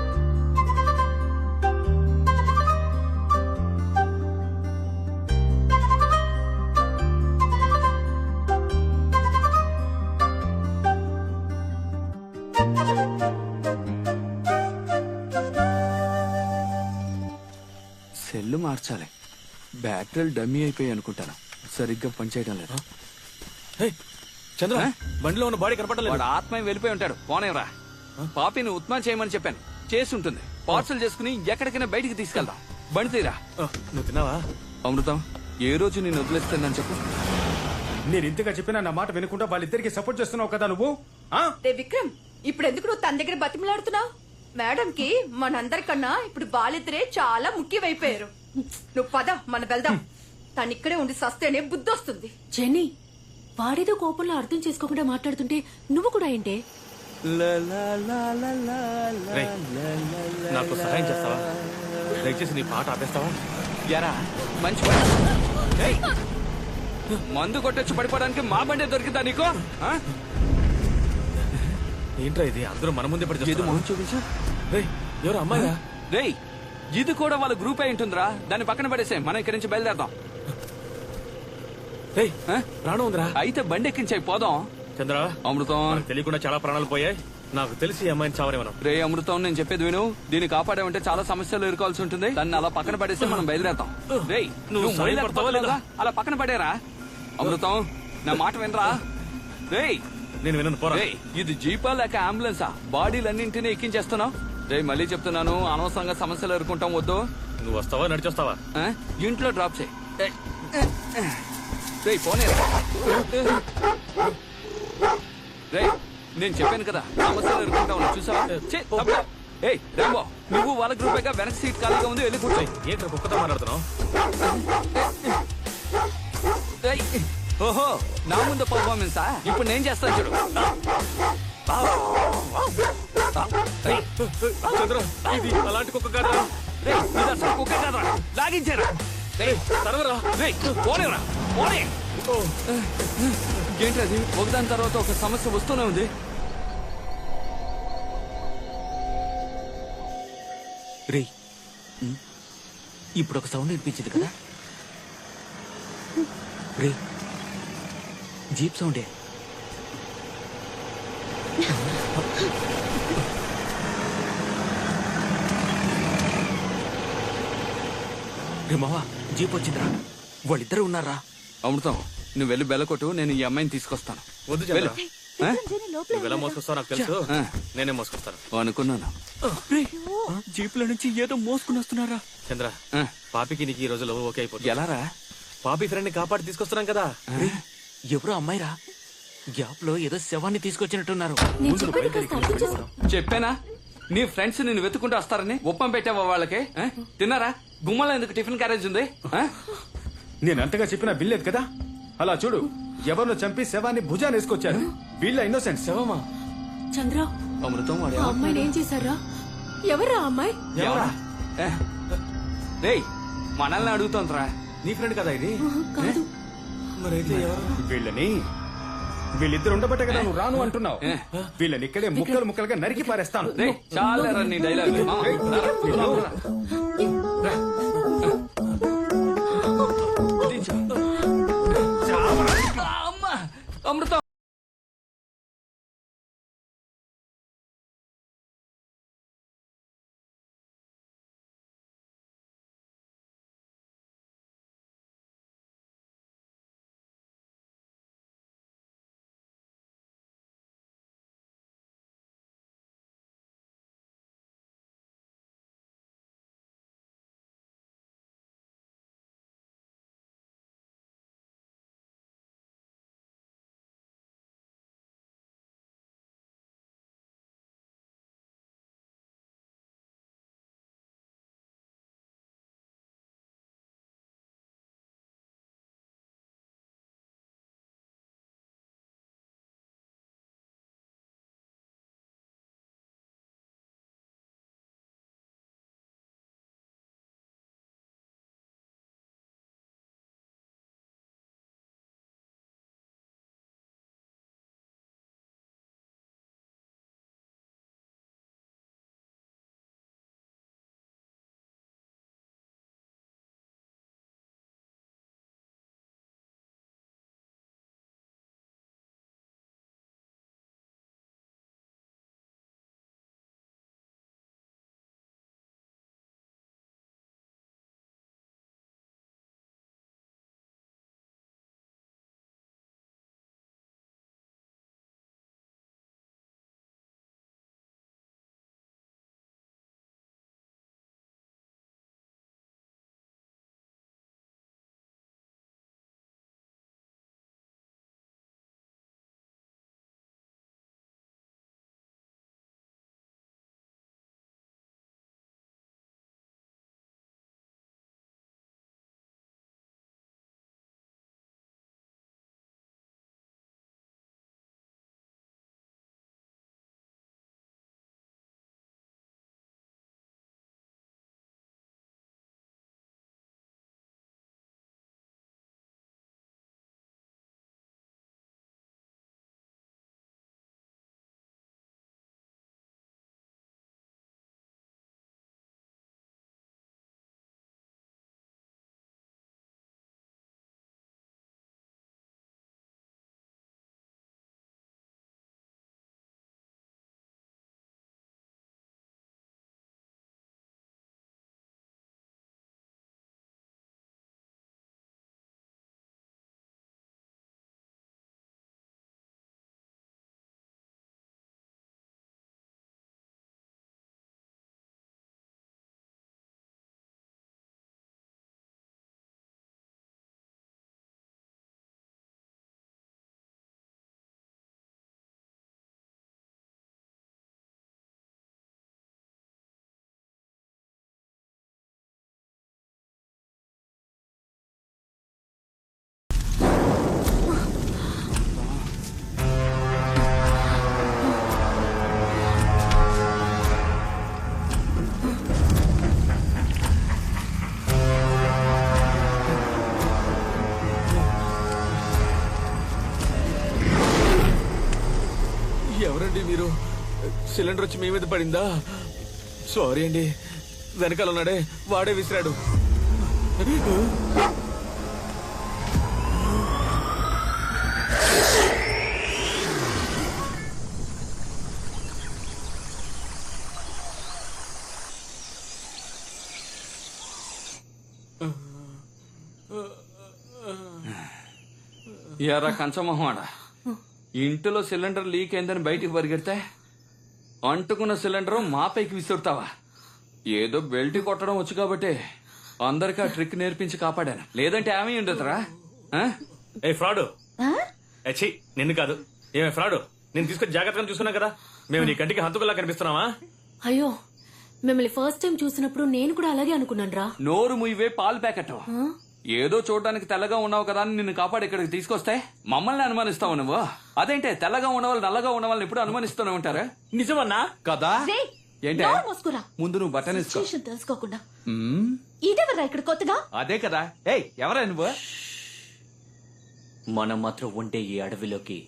Cell మార్చాలి. బ్యాటరీలు డమ్మీ అయిపోయి అనుకుంటాను, సరిగ్గా పనిచేయడం లేదు. చంద్ర, బండిలో ఉన్న బాడీ కనపడలేదు. వాడు ఆత్మ వెళ్ళిపోయి ఉంటాడు. పోనేవరా. పాపిని ఉత్మా చేయమని చెప్పాను, చేసి ఉంటుంది. పార్సల్ చేసుకుని ఎక్కడికైనా బయటికి తీసుకెళ్దాం. బండి తీరా. నువ్వు తిన్నావా? అమృతం, ఏ రోజు నేను వదిలేస్తానని చెప్పు. నేను ఇంతగా చెప్పినా నా మాట వినకుండా వాళ్ళిద్దరికి సపోర్ట్ చేస్తున్నావు కదా నువ్వు. రే విక్రమ్, ఇప్పుడు ఎందుకు నువ్వు తన దగ్గర బతిమలాడుతున్నావు? మేడం కి మనందరికన్నా ఇప్పుడు వాళ్ళిద్దరే చాలా ముఖ్యమైపోయారు. నువ్వు పద, మన వెళ్దాం. తను ఇక్కడే ఉండి సస్తేనే బుద్ధి వస్తుంది. జెన్నీ, వాడేదో కోపంలో అర్థం చేసుకోకుండా మాట్లాడుతుంటే నువ్వు కూడా ఏంటే? రేయ్, నాకు సహాయం చేస్తావా? దయచేసి నీ పాట ఆపేస్తావా? ఎరా మంచి పని. ఏయ్, మందు కొట్టొచ్చి పడిపోవడానికి మా బండే దొరికిందా నీకు? ఆ? ఏంట్రా ఇది? అందరూ మన ముందే పడి ఏదో చేస్తున్నారు. మొహం చూపించు. రేయ్, ఎవరు అమ్మాయిరా? రేయ్, ఇది కూడా వాళ్ళ గ్రూప్ అయి ఉంటుందిరా. దాన్ని పక్కన పడేసే, మనం ఇక్కడి నుంచి బయలుదేరదాం. రేయ్, ఆ? ప్రాణం ఉందిరా. అయితే బండి ఎక్కించాయి, పోదాం. చంద్ర, అమృతం, మనకు తెలియకుండా చాలా ప్రాణాలు పోయాయి. నాకు తెలిసి ఈ అమ్మాయిని చావరే మనం. రే అమృతం, నేను చెప్పేది విను. దీన్ని కాపాడామంటే చాలా సమస్యలు ఎదుర్కోవాల్సి ఉంటుంది. దాన్ని అలా పక్కన పడేస్తే మనం బయలుదేరతాం. రేయ్, నువ్వు సాయపడతావా లేదా? అలా పక్కన పడేరా. అమృతం, నా మాట వినరా. రేయ్, నేను వినను, పోరా. రేయ్, ఇది జీపా లేక అంబులెన్సా? బాడీలన్నింటినీ ఎక్కించేస్తున్నావు. రేయ్, మళ్ళీ చెప్తున్నాను, అనవసరంగా సమస్యలు ఎదుర్కొంటాం. వద్దు. నువ్వు వస్తావా నడిచొస్తావా? ఆ? ఇంట్లో డ్రాప్ చేయి. రేయ్, పోనీ. రేయ్, నేను చెప్పాను కదా, సమస్యలు ఎదుర్కొంటావు. చూసావా? ఏయ్ రాంబో, నువ్వు వాళ్ళ గ్రూపేగా వెనక సీట్ ఖాళీగా ఉంది, వెళ్ళి కూర్చో. ఏంట్రా కుక్కతో మాట్లాడుతున్నావు? ఏయ్, ఓహో, నా ముందు పర్ఫార్మెన్సా? ఇప్పుడు నేను చేస్తాను చూడు. ఏయ్, చంద్ర, ఇది అలాంటి కుక్క కాదురా. రేయ్, ఇది అసలు కుక్క కాదురా, లాగించారా. రేయ్, తరవరా. రేయ్, పోనేరా, పోనీ. ఏంటది? ఒకదాని తర్వాత ఒక సమస్య వస్తూనే ఉంది. రేయ్, ఇప్పుడు ఒక సౌండ్ వినిపించింది కదా? రే, జీప్ సౌండే. రే మావా, జీప్ వచ్చిందిరా. వాళ్ళిద్దరు ఉన్నారా? అమృతం, నువ్వు వెళ్ళి బెల్లకొట్టు, నేను ఈ అమ్మాయిని తీసుకొస్తాను. వద్దు చంద్ర, వెళ్ళు. ఆ? నువ్వు ఎలా మోసుకొస్తావు నాకు తెలుసు. ఆ. నేనే మోసుకొస్తాను. అనుకున్నాను. జీపుల నుంచి ఏదో మోసుకుని వస్తున్నారా? చంద్ర, ఆ, పాపికి నీకు ఈ రోజు లవ్ ఓకే అయిపోతుంది. ఎలారా? పాపి ఫ్రెండ్ ని కాపాడి తీసుకొస్తున్నాం కదా. ఎవరో అమ్మాయిరా, గ్యాప్ లో ఏదో శవాన్ని తీసుకొచ్చినట్టున్నారు. నేను చెప్పేది కాస్త అర్థం చేసుకో. చెప్పానా నీ ఫ్రెండ్స్ నిన్ను వెతుకుంటూ వస్తారని? ఉప్పం పెట్టావా వాళ్ళకి? ఆ? తిన్నారా? గుమ్మలో ఎందుకు టిఫిన్ క్యారేజ్ ఉంది? ఆ? నేను అంతగా చెప్పినా వినలేదు కదా. అలా చూడు, ఎవరినో చంపి శవాన్ని భుజాన్ని వేసుకొచ్చారు. వీళ్ళ ఇన్నోసెంట్. శవమా? చంద్ర, అమృతం, వాడు ఆ అమ్మాయిని ఏం చేశారా? ఎవరా అమ్మాయి? ఎవరా? ఏ? రేయ్, మనల్ని అడుగుతోందిరా. నీ ఫ్రెండ్ కదా ఇది? కాదు. మరైతే ఎవరు? వీళ్ళిద్దరు ఉండబట్టే కదా నువ్వు రాను అంటున్నావు. వీళ్ళని ఇక్కడే ముక్కలు ముక్కలుగా నరికి పారేస్తాను. రేయ్, చాలా నీ డైలాగ్. అమృతం, సిలిండర్ వచ్చి మీ మీద పడిందా? సారీ అండి. వెనకాల ఉన్నాడే వాడే విసిరాడు. ఎరా కంచమొహమాడ, ఇంటిలో సిలిండర్ లీక్ అయిందని బయటికి పరిగెడితే అంటుకున్న సిలిండర్ మా పైకి విసురుతావా? ఏదో బెల్ట్ కొట్టడం వచ్చు కాబట్టి అందరికి ఆ ట్రిక్ నేర్పించి కాపాడాను, లేదంటే ఏమీ ఉండదురా. ఏ ఫ్రాడు, నిన్ను కాదు. ఏమే ఫ్రాడు, నేను తీసుకొని జాగ్రత్తగా చూసుకున్నా కదా. మేము నీ కంటికి హంతకులా కనిపిస్తున్నావా? అయ్యో, మిమ్మల్ని ఫస్ట్ టైం చూసినప్పుడు నేను కూడా అలాగే అనుకున్నాను రా. నోరు ముయ్యవే, పాలు ప్యాకెట్. ఏదో చూడడానికి తెల్లగా ఉన్నావు కదా అని నిన్ను కాపాడి ఇక్కడికి తీసుకొస్తే మమ్మల్ని అనుమానిస్తావు నువ్వు. అదేంటే తెల్లగా ఉన్నవాళ్ళు నల్లగా ఉన్న వాళ్ళని ఎప్పుడు అనుమానిస్తూనే ఉంటారా? నిజమన్నా కదా? ఏంటే ముందు నువ్వు బట్టన్ వేసుకో. తెలుసుకోకుండా ఇదేవరా ఇక్కడ కొత్తగా? అదే కదా. ఏయ్ ఎవరా నువ్వు? మనం మాత్రం ఉండే ఈ అడవిలోకి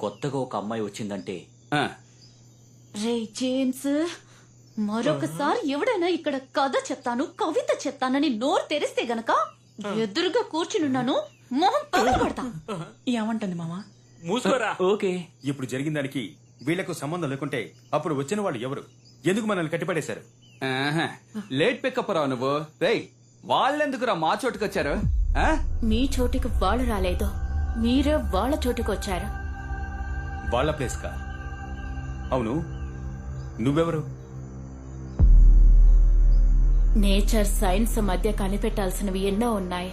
కొత్తగా ఒక అమ్మాయి వచ్చిందంటే రే జేమ్స్, మరొకసారి ఎవడైనా ఇక్కడ కథ చెప్తాను, కవిత చెప్తానని నోరు తెరిస్తే గనక ఎదురుగా కూర్చునున్నాను, మొహం పగలగొడతా. ఏమంటుంది మామా? మూసుకోరా. ఓకే, ఇప్పుడు జరిగిన దానికి వీళ్లకు సంబంధం లేకుంటే అప్పుడు వచ్చిన వాళ్ళు ఎవరు? ఎందుకు మనల్ని కట్టిపడేశారు? లేట్ పికప్ రావు నువ్వు. రేయ్ వాళ్ళెందుకురా మా చోటుకు వచ్చారు? మీ చోటికి వాళ్ళు రాలేదు, మీరే వాళ్ళ చోటికి వచ్చారు. వాళ్ళ ప్లేస్ కా? అవును, నువ్వెవరు? నేచర్ సైన్స్ మధ్య కనిపెట్టాల్సినవి ఎన్నో ఉన్నాయి.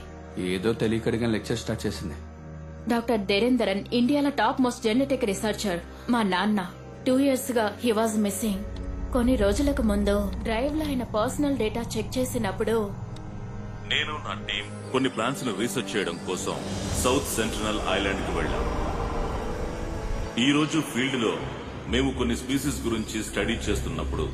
ఏదో తెలియకడిగా లెక్చర్ స్టార్ట్ చేసింది. డాక్టర్ దేరేందరన్ ఇండియాలో టాప్ మోస్ట్ జెనెటిక్ రీసెర్చర్. మా నాన్న 2 years గా హీ వాజ్ మిస్సింగ్. కొన్ని రోజులకు ముందు డ్రైవ్ లో ఆయన పర్సనల్ డేటా చెక్ చేసినప్పుడు నేను నా టీం కొన్ని ప్లాన్స్ ను రీసెర్చ్ చేయడం కోసం సౌత్ సెంట్రల్ ఐలాండ్ కి వెళ్ళాం. ఈ రోజు ఫీల్డ్ లో మేము కొన్ని స్పీసీస్ గురించి స్టడీ చేస్తున్నప్పుడు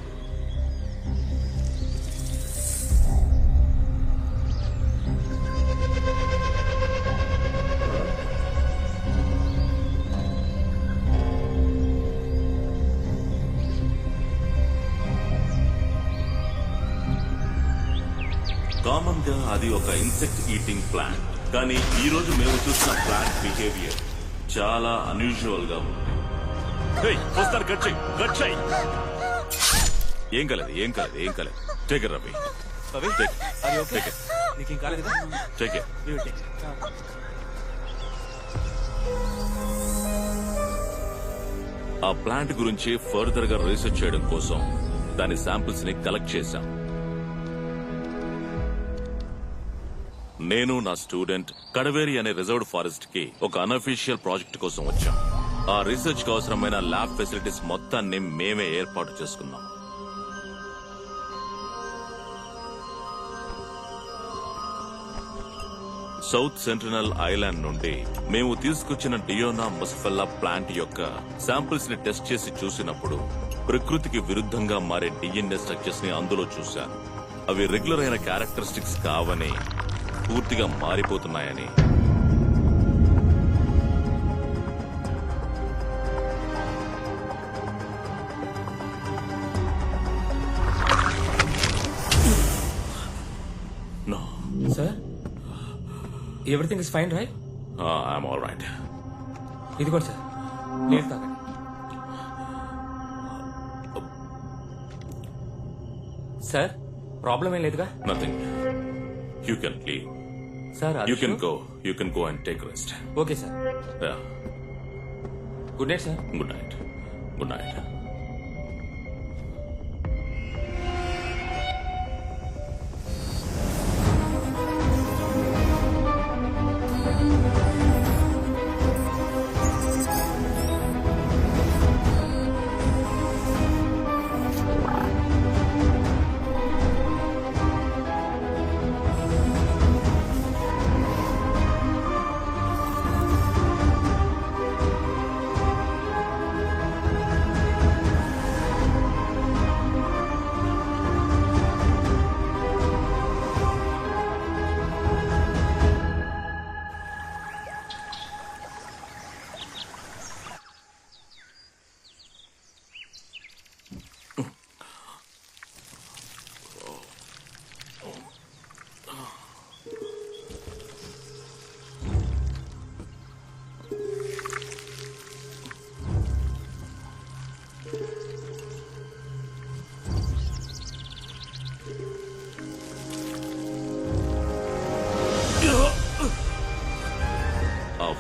కామన్ గా అది ఒక ఇన్సెక్ట్ ఈటింగ్ ప్లాంట్. కానీ ఈ రోజు మేము చూసిన ప్లాంట్ బిహేవియర్ చాలా అన్యూజువల్ గా ఉంది. ఏం కాలేదు, ఏం కాలేదు, ఏం కాలేదు. Take it Ravi. Take it. ఆ ప్లాంట్ గురించి ఫర్దర్ గా రీసెర్చ్ చేయడం కోసం దాని శాంపిల్స్ ని కలెక్ట్ చేశాం. నేను నా స్టూడెంట్ కడవేరి అనే రిజర్వ్డ్ ఫారెస్ట్ కి ఒక అన్అఫీషియల్ ప్రాజెక్ట్ కోసం వచ్చాం. ఆ రీసెర్చ్ కి అవసరమైన ల్యాబ్ ఫెసిలిటీస్ మొత్తాన్ని మేమే ఏర్పాటు చేసుకున్నాం. సౌత్ సెంట్రల్ ఐలాండ్ నుండి మేము తీసుకొచ్చిన డియోనా ముస్ఫెల్లా ప్లాంట్ యొక్క శాంపిల్స్ ని టెస్ట్ చేసి చూసినప్పుడు ప్రకృతికి విరుద్ధంగా మారే డిఎన్ఏ స్ట్రక్చర్స్ ని అందులో చూశాను. అవి రెగ్యులర్ అయిన క్యారెక్టరిస్టిక్స్ కావని, పూర్తిగా మారిపోతున్నాయని. No. Sir, everything is fine, right? I'm all right. ఇది కూడా సార్, నీరు తాగండి. సార్, ప్రాబ్లం ఏం లేదుగా? Nothing. You can leave. Sir, You can go. You can go and take rest. Okay sir. Yeah. Good night sir. Good night. Good night.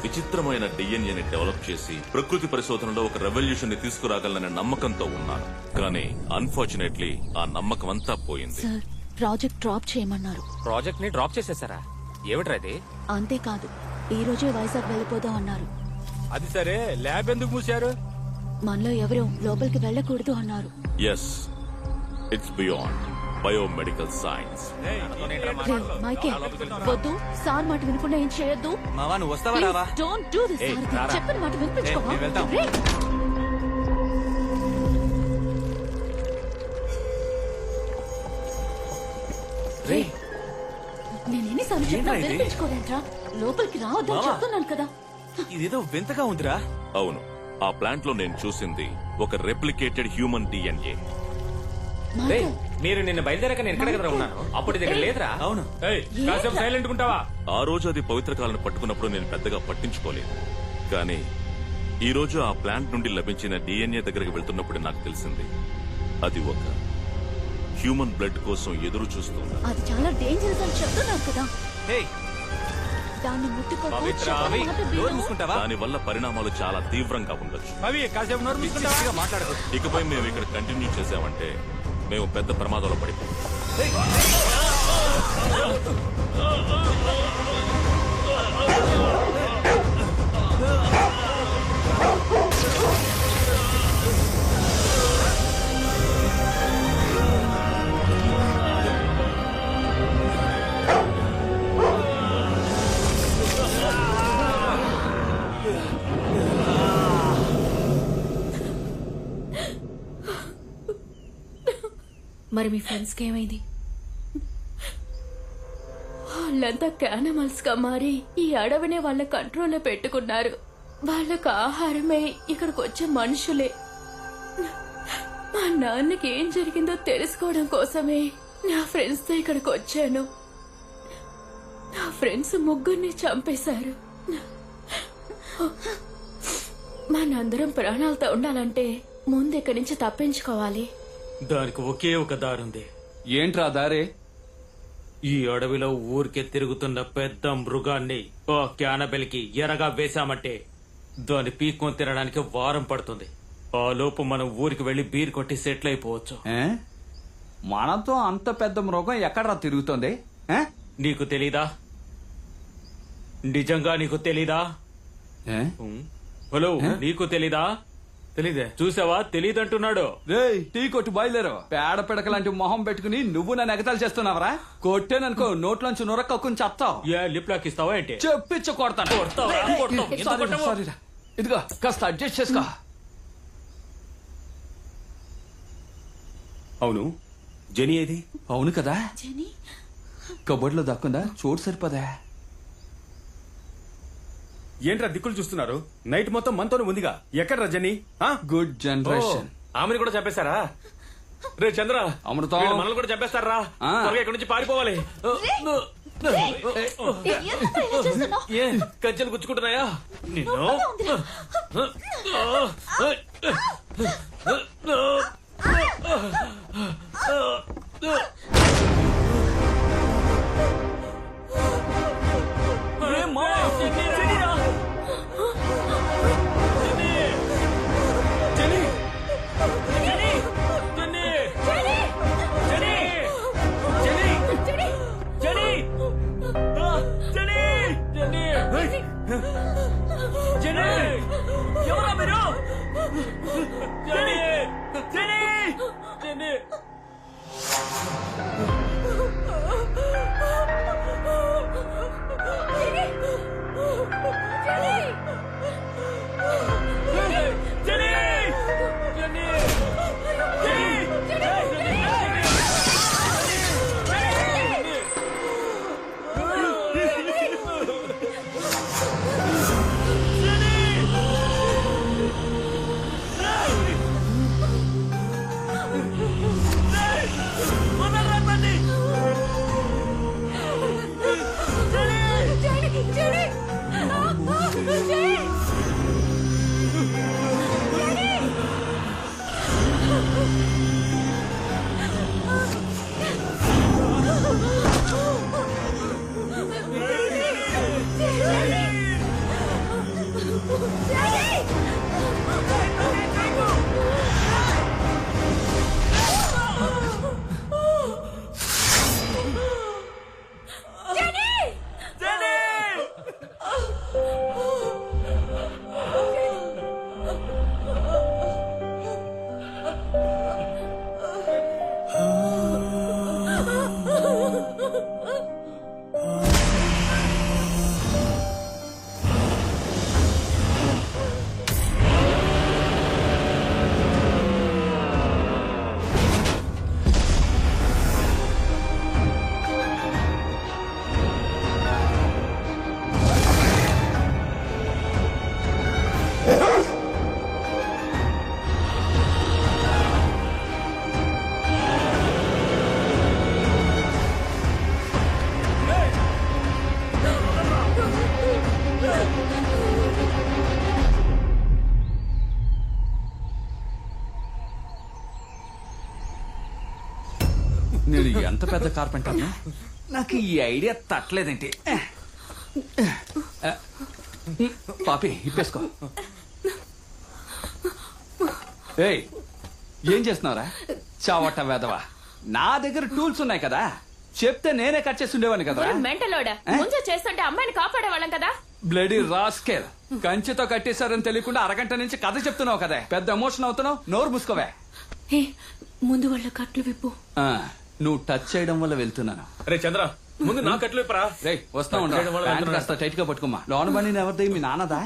విచిత్రమైన డిఎన్ఏని develop చేసి ప్రకృతి పరిశోధనలో ఒక రెవల్యూషన్ ని తీసుకురాగలననే నమ్మకంతో ఉన్నాను. కానీ అన్ఫార్చునేట్లీ ఆ నమ్మకం అంతా పోయింది. సార్ ప్రాజెక్ట్ డ్రాప్ చేయమన్నారు. ప్రాజెక్ట్ ని డ్రాప్ చేసేసారా? ఏమిట్రా అది? అంతేకాదు ఈ రోజే వైజాగ్ వెళ్ళిపోదాం అన్నారు. అది సరే, ల్యాబ్ ఎందుకు మూసారు? మనలో ఎవరూ లోపలికి వెళ్ళకూడదు అన్నారు. Yes, it's beyond biomedical science. మైకే వద్దు, సార్ మాట వినకుండా ఏం చేయొద్దు. మావా నువ్వు వస్తావా రావా? Don't do this. చెప్పిన మాట వినిపించుకోవా? మేము వెళ్తాం. రేయ్, నేను ఎన్నిసార్లు చెప్పినా ఏంట్రా ఇది? వినిపించుకోలేంట్రా? లోపలికి రావద్దని మావా. చెప్తున్నాను కదా. ఇదేదో వింతగా ఉందిరా. అవును, ఆ ప్లాంట్ లో నేను చూసింది ఒక రెప్లికేటెడ్ హ్యూమన్ డిఎన్ఏ. మైకే, మీరు నిన్న బయలుదేరాక నేను ఎక్కడ కదా ఉన్నాను, అప్పుడు ఇది ఇక్కడ లేదురా. అవును. కాసేపు సైలెంట్ ఉంటావా? ఆ రోజు అది పవిత్ర కాలను పట్టుకున్నప్పుడు నేను పెద్దగా పట్టించుకోలేదు. కానీ ఈ రోజు ఆ ప్లాంట్ నుండి లభించిన డిఎన్ఏ దగ్గరికి వెళ్తున్నప్పుడు నాకు తెలిసింది అది ఒక హ్యూమన్ బ్లడ్ కోసం ఎదురు చూస్తుంది. అది చాలా డేంజరస్ అని చెప్తున్నాను కదా. హే, దాన్ని ముట్టుకోకు, పవిత్ర, చెప్పిన అవి మాట డోర్ విను. మూసుకుంటావా? దాని వల్ల పరిణామాలు చాలా తీవ్రంగా ఉండొచ్చు. అవి కాసేపు నోరు మూసుకుంటావా? మాట్లాడదు. ఇకపై మేము ఇక్కడ కంటిన్యూ చేసామంటే మేము పెద్ద ప్రమాదంలో పడిపోతాం. మరి మీ ఫ్రెండ్స్ కి ఏమైంది? వాళ్ళంతా క్యానిమల్స్ గా మారి ఈ అడవినే వాళ్ళ కంట్రోల్లో పెట్టుకున్నారు. వాళ్ళకు ఆహారమే ఇక్కడికి వచ్చే మనుషులే. మా నాన్నకి ఏం జరిగిందో తెలుసుకోవడం కోసమే నా ఫ్రెండ్స్ తో ఇక్కడికి వచ్చాను. నా ఫ్రెండ్స్ ముగ్గురిని చంపేశారు. మనందరం ప్రాణాలతో ఉండాలంటే ముందు ఇక్కడి నుంచి తప్పించుకోవాలి. దానికి ఒకే ఒక దారుంది. ఏంట్రా దారే? ఈ అడవిలో ఊరికే తిరుగుతున్న పెద్ద మృగాన్ని ఓ క్యానబెల్కి ఎరగా వేశామంటే దాన్ని పీక్కొని తినడానికి వారం పడుతుంది. ఆ లోపు మనం ఊరికి వెళ్లి బీర్ కొట్టి సెటిల్ అయిపోవచ్చు. మనతో అంత పెద్ద మృగం ఎక్కడరా తిరుగుతోంది? నీకు తెలీదా? నిజంగా నీకు తెలీదా? హలో, నీకు తెలీదా? తెలీదే. చూసావా, తెలీదంటున్నాడు. రేయ్, టీ కొట్టు బయలుదేరు. పేడ పిడక లాంటి మొహం పెట్టుకుని నువ్వు నన్ను ఎగతాలు చేస్తున్నావరా? కొట్టేననుకో నోట్లోంచి నొరక్కని చెప్తావు. ఏ లిప్ లాక్ ఇస్తావా ఏంటి? చెప్పించు కొడతాను. కొడతావా? కొడతావు. ఎందుకు కొట్టవు? సారీరా. ఇదిగో కాస్త అడ్జస్ట్ చేసుకో. అవును, జెనీ ఏది? అవును కదా, జెనీ, కబోర్డ్ లో దక్కుందా? చోటు సరిపోదా? ఏంట్రా దిక్కులు చూస్తున్నారు? నైట్ మొత్తం మనతోనే ఉందిగా. ఎక్కడ్రా జెనీ? Good generation. ఆమెను కూడా చంపేశారా? రే చంద్ర, అమృతం. వీళ్ళు మనల్ని కూడా చంపేస్తారా? త్వరగా ఇక్కడి నుంచి పారిపోవాలి. ఎందుకు ఇలా చేస్తున్నావ్? ఏ కజ్జలు గుచ్చుకుంటున్నాయా నిన్ను? ఎవరా మీరు? జెనీ! జెనీ! జెనీ! ఎంత పెద్ద కార్పెంటర్ నాకు ఈ ఐడియా తట్టలేదేంటి. పాపి ఇప్పేసుకో. ఏయ్ ఏం చేస్తున్నావురా చావట వేదవా? నా దగ్గర టూల్స్ ఉన్నాయి కదా, చెప్తే నేనే కట్ చేసి ఉండేవాడిని కదా. మెంటలోడా ముందు చేస్తుంటే అమ్మాయిని కాపాడేవాళ్ళం కదా. బ్లడీ రాస్కెల్, కంచెతో కట్టేశారని తెలియకుండా అరగంట నుంచి కథ చెప్తున్నావు కదా, పెద్ద ఎమోషన్ అవుతున్నావు. నోరు మూసుకోవే. హే, ముందు వాళ్ళ కట్లు విప్పు. నువ్వు టచ్ చేయడం వల్ల వెళ్తున్నాను. రే చంద్ర, ముందు నా కట్లు ఇప్పరా. రే వస్తా చేయడం వల్ల ఉండు, వెళ్తున్నాను. కాస్త టైట్ గా పట్టుకోమా. లోన బండి ఎవరిది? మీ నాన్నదా?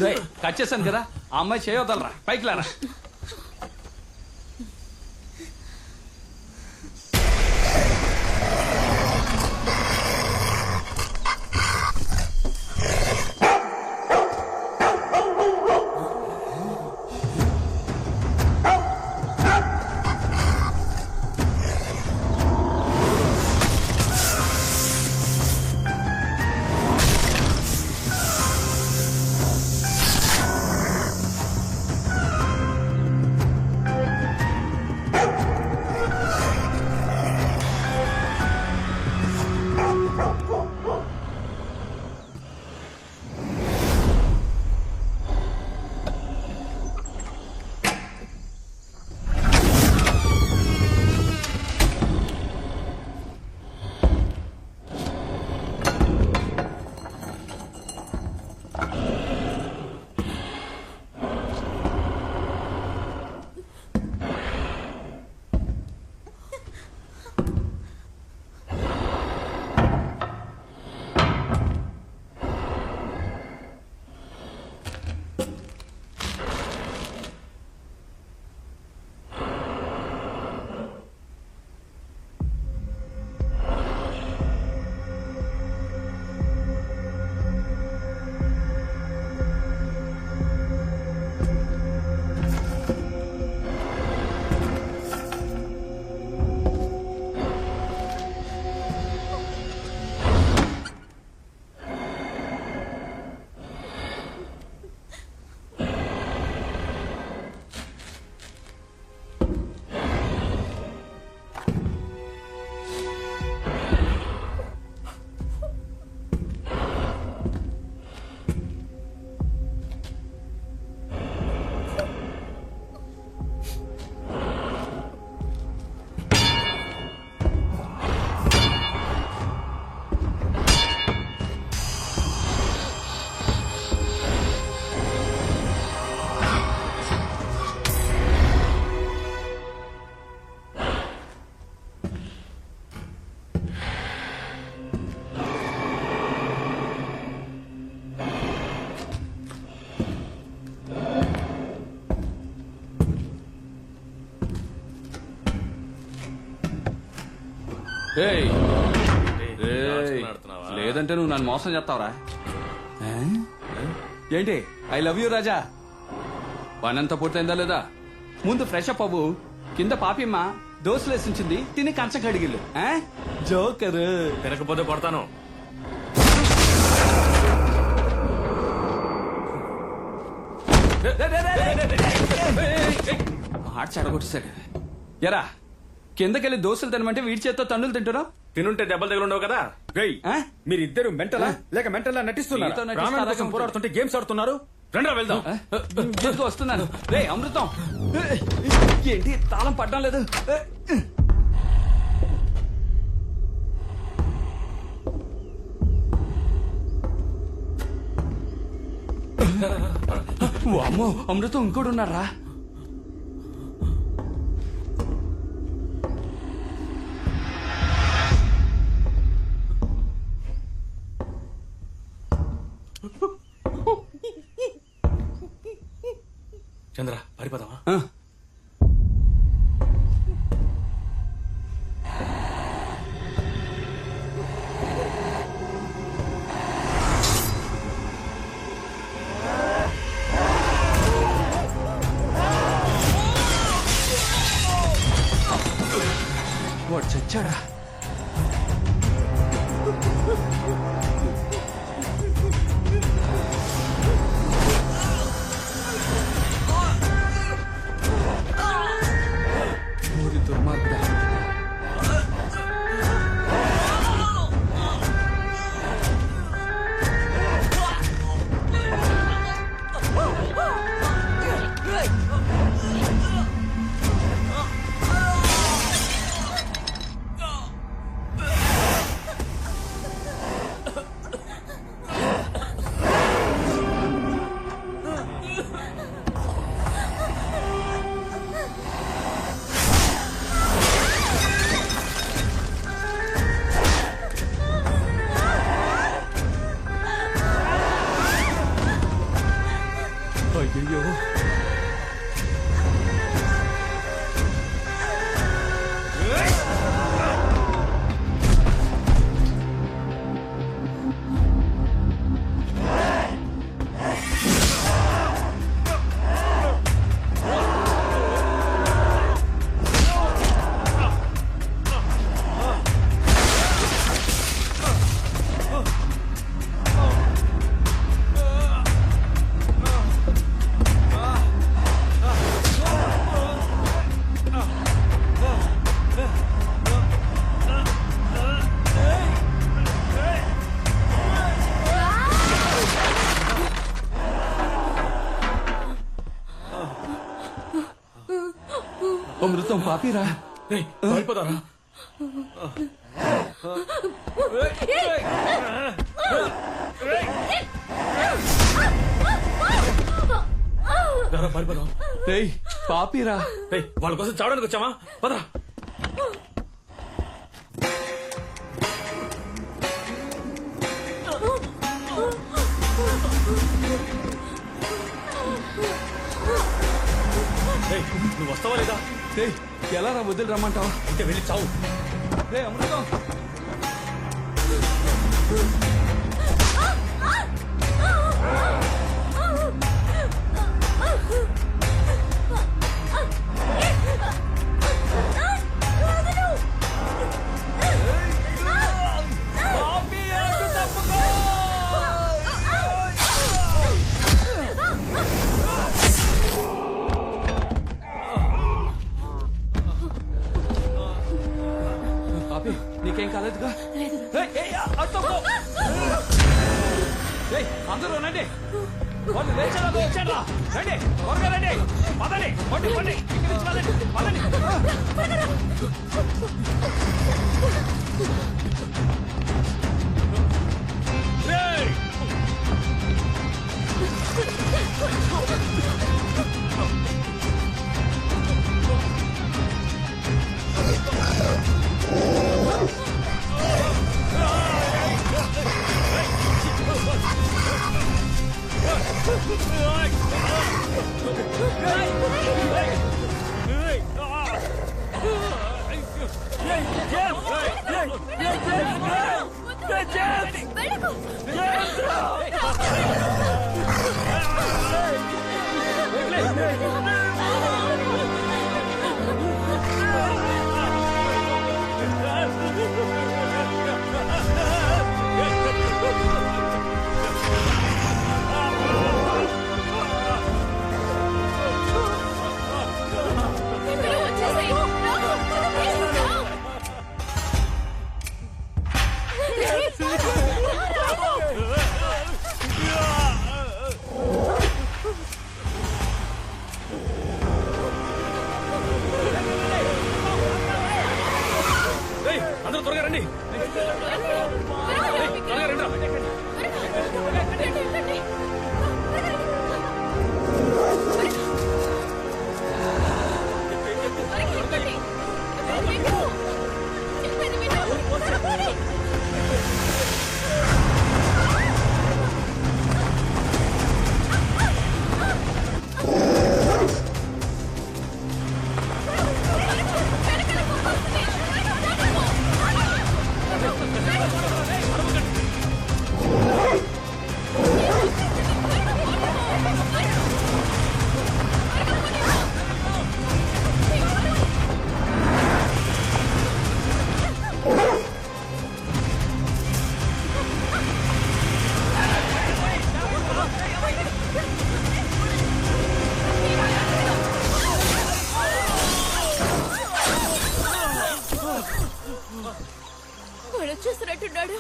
రేయ్, కట్ చేశాను కదా, ఆ అమ్మాయి చేయవదలరా, పైకి లారా. ఏయ్, ఏయ్, లేదంటే నువ్వు నన్ను మోసం చేస్తావురా. ఏంటి ఐ లవ్ యూ రాజా? పనంతా పూర్తయిందా లేదా? ముందు ఫ్రెష్ అప్ అవ్వు. కింద పాపిమ్మ దోశలు వేసించింది, తిని కంచ కడిగిల్లు. జోకరు. తినకపోతే కొడతాను. మాట చెడగొట్టేశాడు. ఎరా కిందకెళ్ళి దోశలు తినమంటే వీడి చేత్తో తన్నులు తింటున్నావు. తినుంటే దెబ్బలు తగిలి ఉండవు కదా. మీరిద్దరు మెంటలా లేక మెంటలా నటిస్తున్నారు? ప్రాణాల కోసం పోరాడుతుంటే గేమ్స్ ఆడుతున్నారు. రండి వెళ్దాం. ఎందుకు వస్తున్నాను? రే అమృతం, ఏంటి తాళం పడ్డం లేదు? అమ్మో, అమృతం ఇంకోటి ఉన్నారా? చంద్ర పారిపోదామా? వాడు చచ్చాడా? దుర్మార్గుడా, అమృతం పాపిరా వెళ్ళిపోతారా పారిపోదాం. రేయ్ పాపిరా వాళ్ళ కోసం చావడానికి వచ్చామా పదరా. నువ్వు వస్తావా లేదా? రేయ్ ఎలా రా వదిలి రమ్మంటావా? అయితే వెళ్ళి చావు. రే అమృతం పాపి నీకేం కాలేదుగా? రేయ్, ఏయ్, అటు పో. రేయ్, అందరూ రండి. వాళ్ళు లేచారా వచ్చారా? రండి త్వరగా రండి. పదండి పండి పండి ఇక్కడి నుంచి పదండి పదండి. రేయ్! అందరూ త్వరగా రండి. త్వరగా రండి. వాడు వచ్చేసినట్టున్నాడు.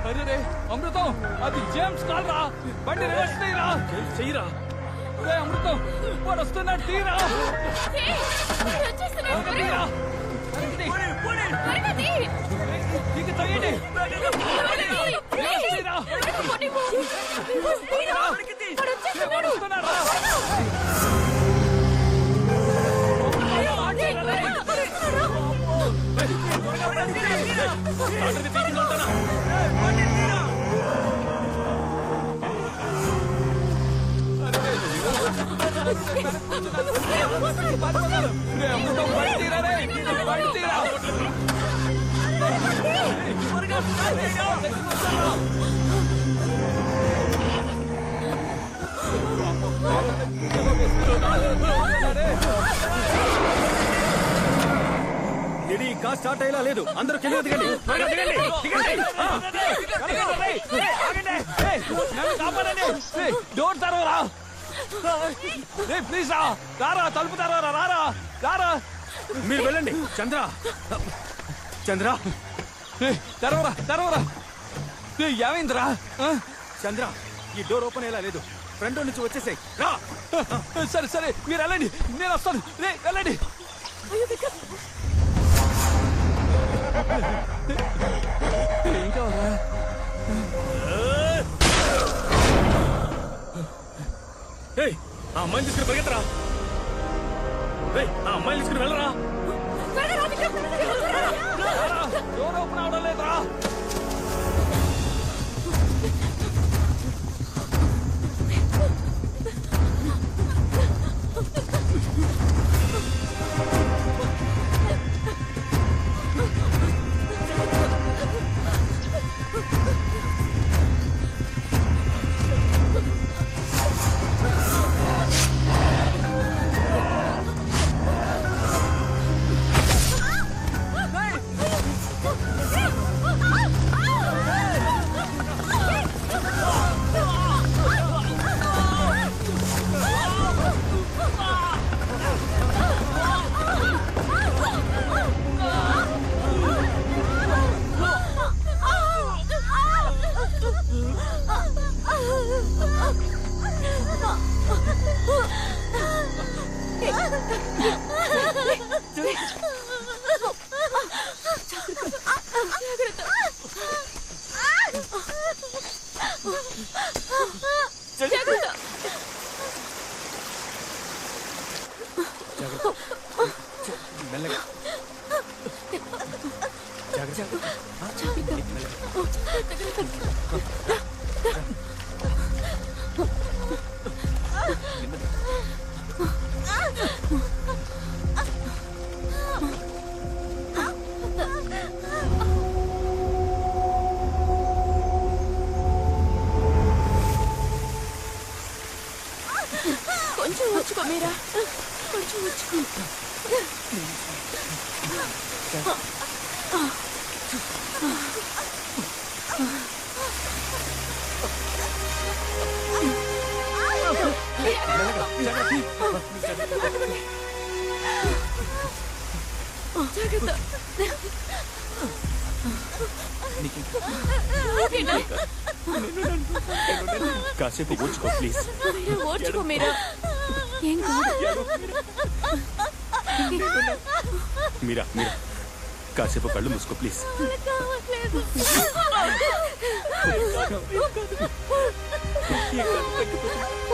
అరే అమృతం అది జేమ్స్ కాల్ రా. బండి రివర్స్ తీరా. చెయ్యరా. రే అమృతం వాడు వస్తున్నాడు తీరా. తీరా. ఇక తొయ్యండి. వస్తున్నాడు రా. ఇది ఇంకా స్టార్ట్ అయ్యేలా లేదు. అందరూ కింద దిగండి. డోర్ తరవరా. ప్లీజ్ రా. రారా తలుపు తరవరా. రారా రారా. మీరు వెళ్ళండి. చంద్ర చంద్ర తెరవరా తెరవరా. ఏమైందిరా? చంద్ర ఈ డోర్ ఓపెన్ అయ్యేలా లేదు. ఫ్రంట్ నుంచి వచ్చేసాయి రా. సరే సరే మీరు వెళ్ళండి, నేను వస్తాను. రే వెళ్ళండి. ఏం కావాలా? ఏయ్, ఆ అమ్మాయిని తీసుకుని పరిగెత్తరా. ఏయ్, ఆ అమ్మాయిని తీసుకుని వెళ్ళరా. డోర్ ఓపెన్ అవడం లేదా? కొంచెం వచ్చుకో మీరా, కొంచెం వచ్చుకో. జాగ్రత్త. ఓకేనా? కాసేపు ఓర్చుకో ప్లీజ్. మీరా ఓర్చుకో మీరా, ఏం కాదు. మీరా మీరా కాసేపు కళ్ళు మూసుకో ప్లీజ్.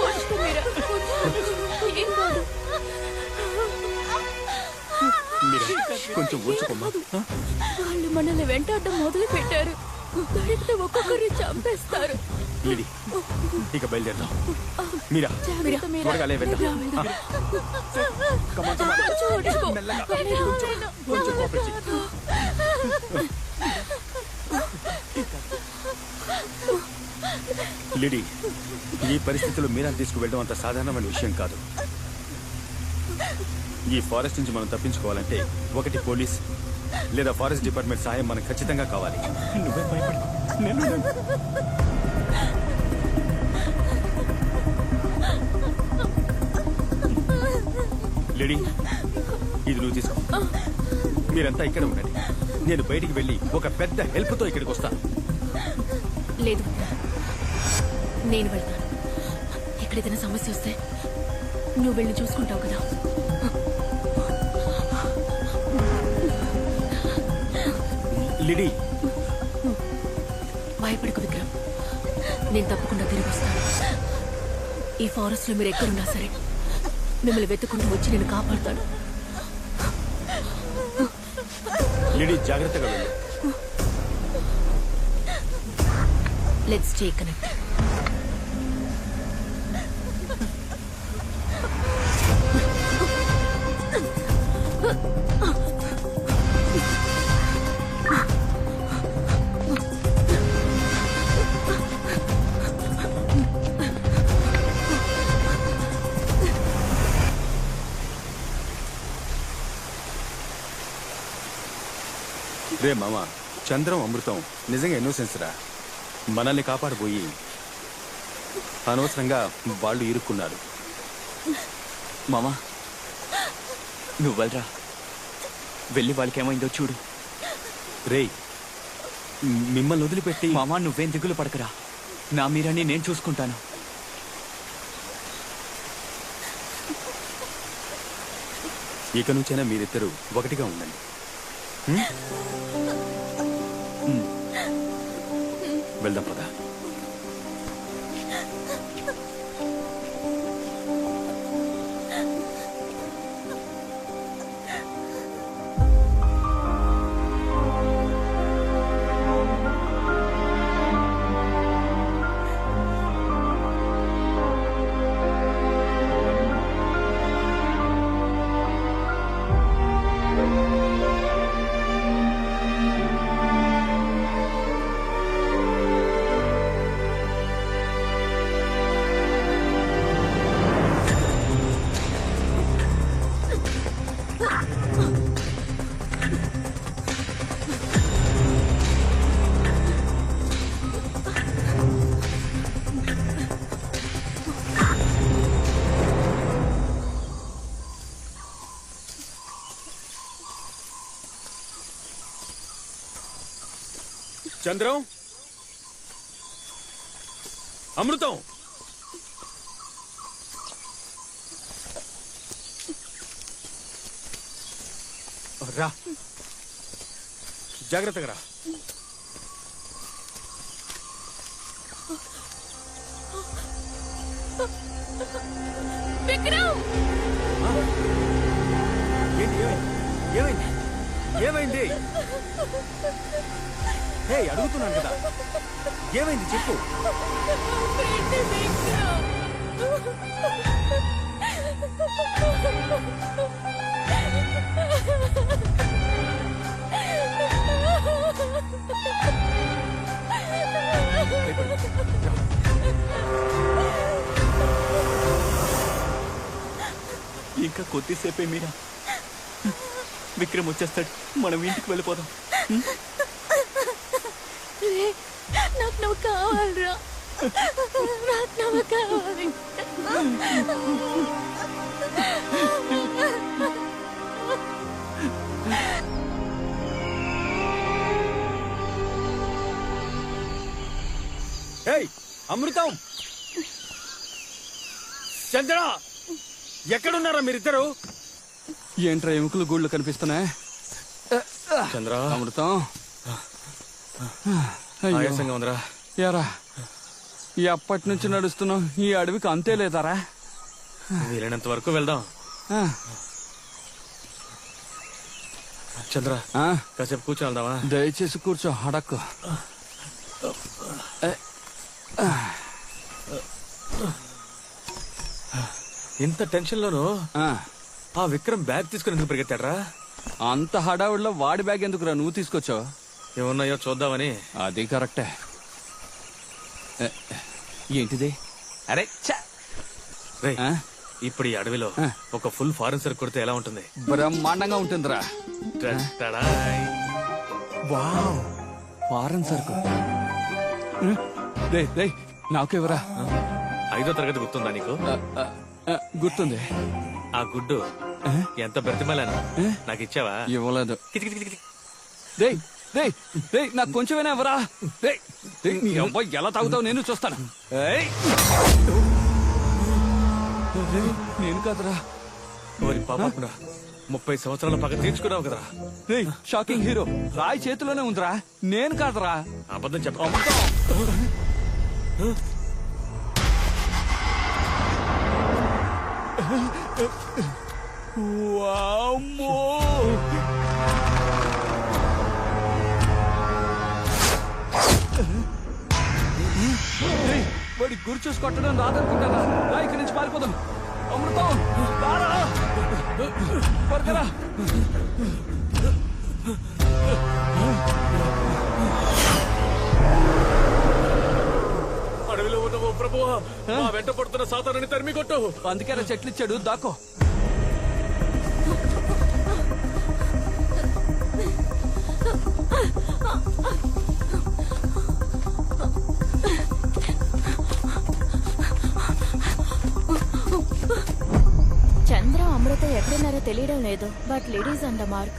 ఓర్చుకో మీరా, ఏం కాదు. మీరా కొంచెం ఓర్చుకోమ్మా. వాళ్ళు మనల్ని వెంటాడడం మొదలు పెట్టారు. దొరికితే ఒక్కొక్కరిని చంపేస్తారు. లిడి ఇక బయలుదేరదాం. మీరా జాగ్రత్త మీరా. త్వరగా లే, వెళ్దాం. కొంచెం ఓర్చుకో. కొంచెం కోపం చెయ్యి. లిడి ఈ పరిస్థితిలో మీరా తీసుకువెళ్ళడం అంత సాధారణమైన విషయం కాదు. ఈ ఫారెస్ట్ నుంచి మనం తప్పించుకోవాలంటే ఒకటి పోలీస్ లేదా ఫారెస్ట్ డిపార్ట్మెంట్ సహాయం మనకు ఖచ్చితంగా కావాలి. నువ్వే భయపడు. లేడీ ఇది నువ్వు తీసుకో. మీరంతా ఇక్కడ ఉండండి. నేను బయటికి వెళ్ళి ఒక పెద్ద హెల్ప్తో ఇక్కడికి వస్తాను. లేదు, నేను వెళ్తాను. ఇక్కడ ఏదైనా సమస్య వస్తే నువ్వు వెళ్ళి చూసుకుంటావు కదా. లిడీ భయపడకు విక్రమ్, నేను తప్పకుండా తిరిగి వస్తాను. ఈ ఫారెస్ట్ లో మీరు ఎక్కడున్నా సరే మిమ్మల్ని వెతుకుంటూ వచ్చి నేను కాపాడుతాను. లిడీ జాగ్రత్తగా వెళ్ళు. Let's stay connected. రే మామ, చంద్రం అమృతం నిజంగా ఇన్నోసెన్స్ రా. మనల్ని కాపాడబోయి అనవసరంగా వాళ్ళు ఇరుక్కున్నారు. మామా నువ్వు వెళ్ళరా, వెళ్ళి వాళ్ళకేమైందో చూడు. రేయ్ మిమ్మల్ని వదిలిపెట్టి మామా నువ్వేం దిగులు పడకరా, నా మీరని నేను చూసుకుంటాను. ఇక నుంచైనా మీరిద్దరూ ఒకటిగా ఉండండి. వెళ్దాం పదా. చంద్రం, అమృతం, రా, జాగ్రత్తగా రా. విక్రమ్! ఏంటి, ఏమైంది? ఏమైంది? హే, అడుగుతున్నాను కదా, ఏమైంది చెప్పు. ఇంకా కొద్దిసేపే మీరా, విక్రమ్ వచ్చేస్తాడు. మనం ఇంటికి వెళ్ళిపోదాం. నాకు నువ్వు కావాలరా, నాకు నువ్వు కావాలి. అమృతం, చంద్ర, ఎక్కడున్నారా మీరిద్దరు? ఏంట్రా ఎముకలు గూళ్ళు కనిపిస్తున్నాయి? చంద్ర, అమృతం, ఆయాసంగా ఉందిరా. యారా, ఎప్పటి నుంచి నడుస్తున్నావు? ఈ అడవికి అంతే లేదారా? వీలైనంత వరకు వెళ్దాం. చంద్ర, కాసేపు కూర్చొని వెళ్దామా? దయచేసి కూర్చో, అడక్కు. ఇంత టెన్షన్ లోను ఆ విక్రమ్ బ్యాగ్ తీసుకుని ఎందుకు పరిగెత్తాడ్రా? అంత హడావుడిలో వాడి బ్యాగ్ ఎందుకురా నువ్వు తీసుకొచ్చావు? ఏమున్నాయో చూద్దామని. అది కరెక్టే. ఏంటిది? అరే ఇప్పుడు ఈ అడవిలో ఒక ఫుల్ ఫారెన్ సరుకు కొడితే ఎలా ఉంటుంది? బ్రహ్మాండంగా ఉంటుందిరా. వావ్, ఫారెన్ సరుకు. నాకెవరా? 5వ తరగతి గుర్తుందా నీకు? గుర్తుంది. ఆ గుడ్డు ఎంత బ్రతిమలాను నాకు ఇచ్చావా? ఇవ్వలేదు. నాకు కొంచెమైనా ఎవరా? నీ అబ్బాయి ఎలా తాగుతావు నేను చూస్తాను. నేను కాదురా. ఓరి పాపకుండా 30 సంవత్సరాల పగ తీర్చుకున్నావు కదరా. షాకింగ్ హీరో రాయి చేతిలోనే ఉందిరా, నేను కాదురా. అబద్ధం చెప్ప. వామ్మో, వాడి గురి చూసి కొట్టడం రాదనుకుంటారా? రా, ఇక్కడి నుంచి పారిపోదాం. అమృతం, రారా, త్వరగా. అడవిలో ఉన్న ఓ ప్రభువా, మా వెంట పడుతున్న సాతానుని తరిమి కొట్టు. అందుకే చెట్లు ఇచ్చాడు, దాకో. చంద్ర, అమృత ఎక్కడున్నారో తెలియడం లేదు. But ladies on the mark.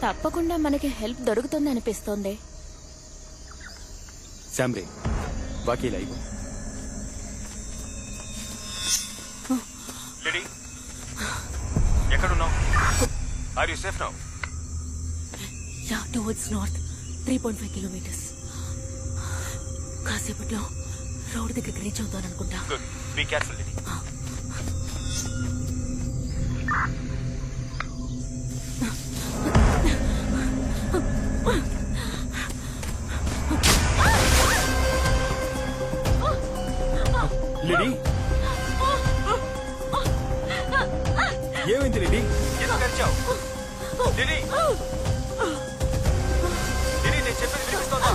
తప్పకుండా మనకి హెల్ప్ దొరుకుతుంది అనిపిస్తోంది. శామ్రీ, బాకీ లైవ్. ఎక్కడున్నావు? Are you safe now? Yeah, towards north 3.5 kilometres. కాసేపట్లో రోడ్ దగ్గరికి రీచ్ అవుతాను అనుకుంటా. Good, be careful Liddy. Liddy, ఏమైంది లిడీ? ఎందుకు అరిచావు? లిడీ, లిడీ, నేను చెప్పేది వినిపిస్తోందా?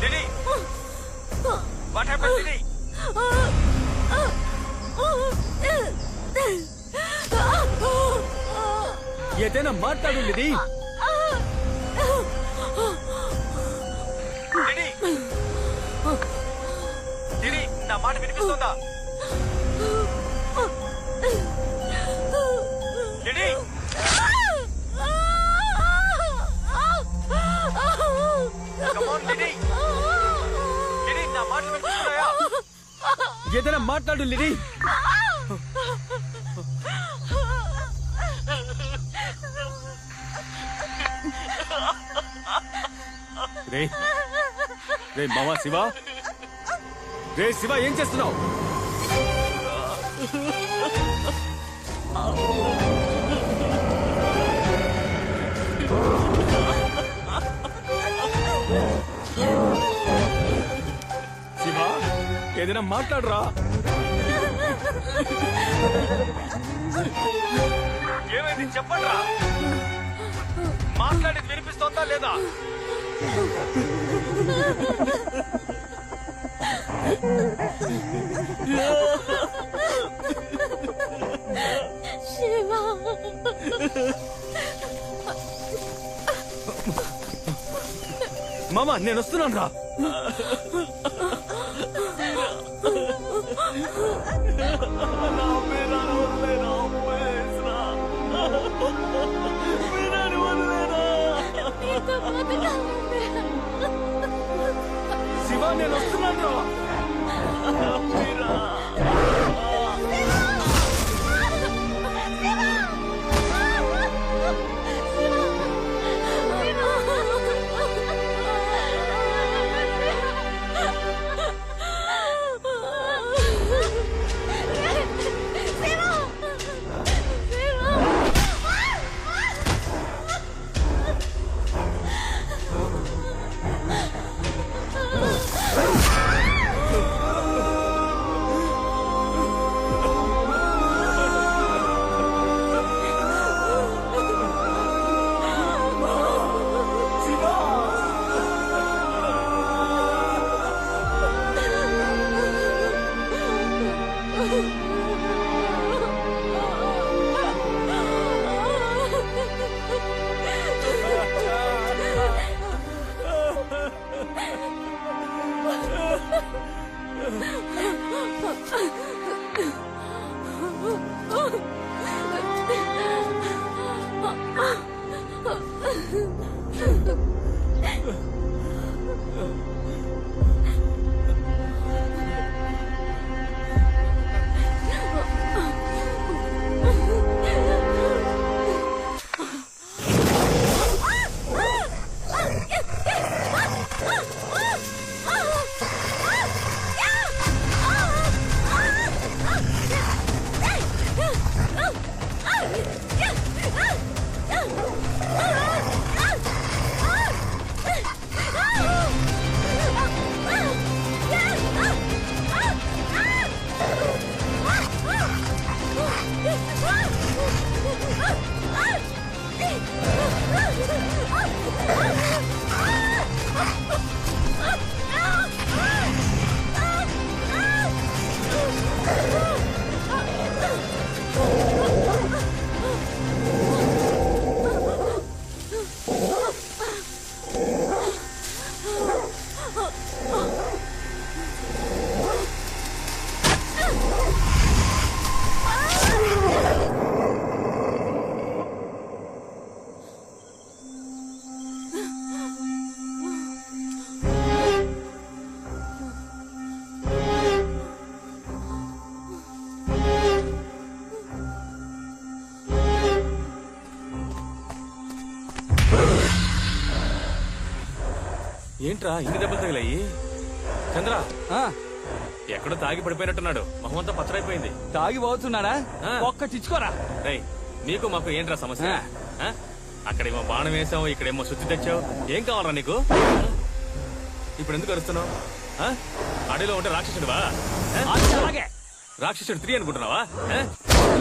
Liddy, what happened Liddy? ఏదైనా మాట్లాడు లిడీ. లిడీ, లిడీ, నా మాట వినిపిస్తోందా? లిడీ, come on, లిడీ. లిడీ, నా మాట వినిపిస్తున్నాయా? ఏదైనా మాట్లాడు లిడీ. రే రే మావా శివ, రే శివ, ఏం చేస్తున్నావు? శివ, ఏదైనా మాట్లాడరా. ఏమైంది చెప్పండి రా. మాట్లాడేది వినిపిస్తోందా లేదా? మామా, నేను వస్తున్నాను రా. శివ, నేను వస్తున్నాను రా. ఏంట్రా ఇన్ని దెబ్బలు తగిలాయి? చంద్ర ఎక్కడో తాగి పడిపోయినట్టున్నాడు. మొహమంతా పచ్చడైపోయింది. తాగి పోతున్నాడా? ఒక్కటిచ్చుకోరా. రేయ్, నీకు మాకు ఏంట్రా సమస్య? ఆ? అక్కడేమో బాణం వేసావు, ఇక్కడేమో శుద్ధి తెచ్చావు. ఏం కావాలరా నీకు? ఇప్పుడు ఎందుకు అరుస్తున్నావు? అడవిలో ఉంటే రాక్షసుడివా? అలాగే రాక్షసుడు 3 అనుకుంటున్నావా?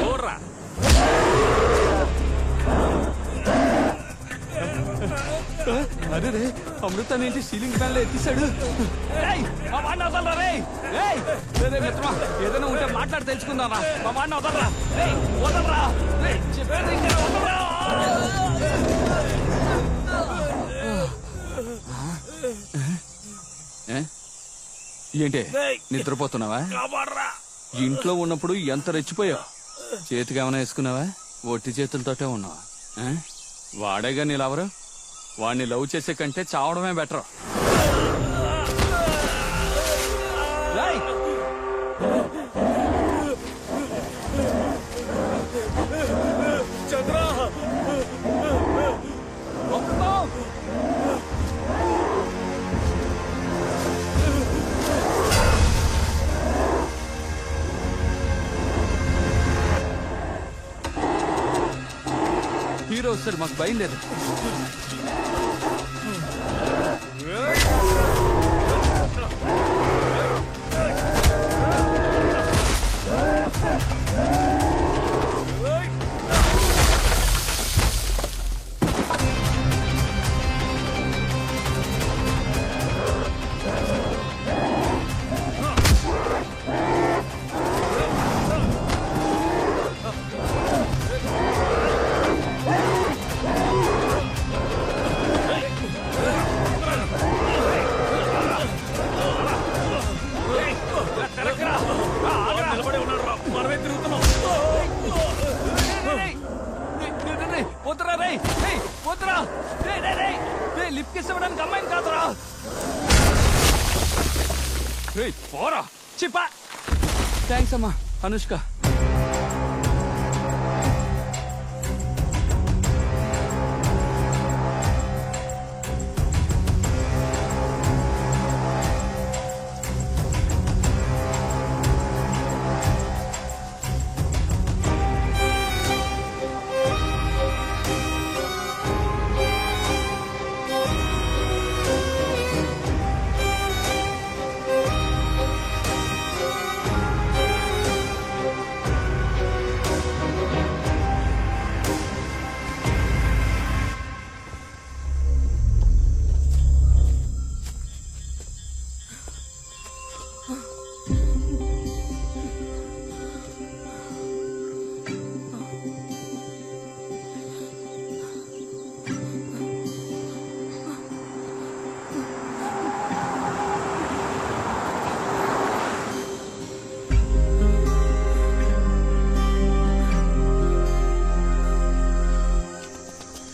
చూడరా. అరే రే, అమృతాన్ని ఏంటి సీలింగ్ ఫ్యాన్ లో ఎత్తిసాడు? మిత్రమా, ఏదైనా ఉంటే మాట్లాడి తెలుసుకుందారా. మా వాడిని వదలరా. వదలరా. చెప్పేది వదలరా. ఏంటి నిద్రపోతున్నావా? ఇంట్లో ఉన్నప్పుడు ఎంత రెచ్చిపోయావు. చేతికి ఏమైనా వేసుకున్నావా? ఒట్టి చేతులతోటే ఉన్నావా? వాడేగా నీ లవరు. వాడిని లవ్ చేసే కంటే చావడమే బెటర్. హీరో వస్తాడు, మాకు భయం లేదు. లిప్కిస్తడానికి అమ్మాయిని కాదురా. పోరా చిప్పా. థ్యాంక్స్ అమ్మా అనుష్క.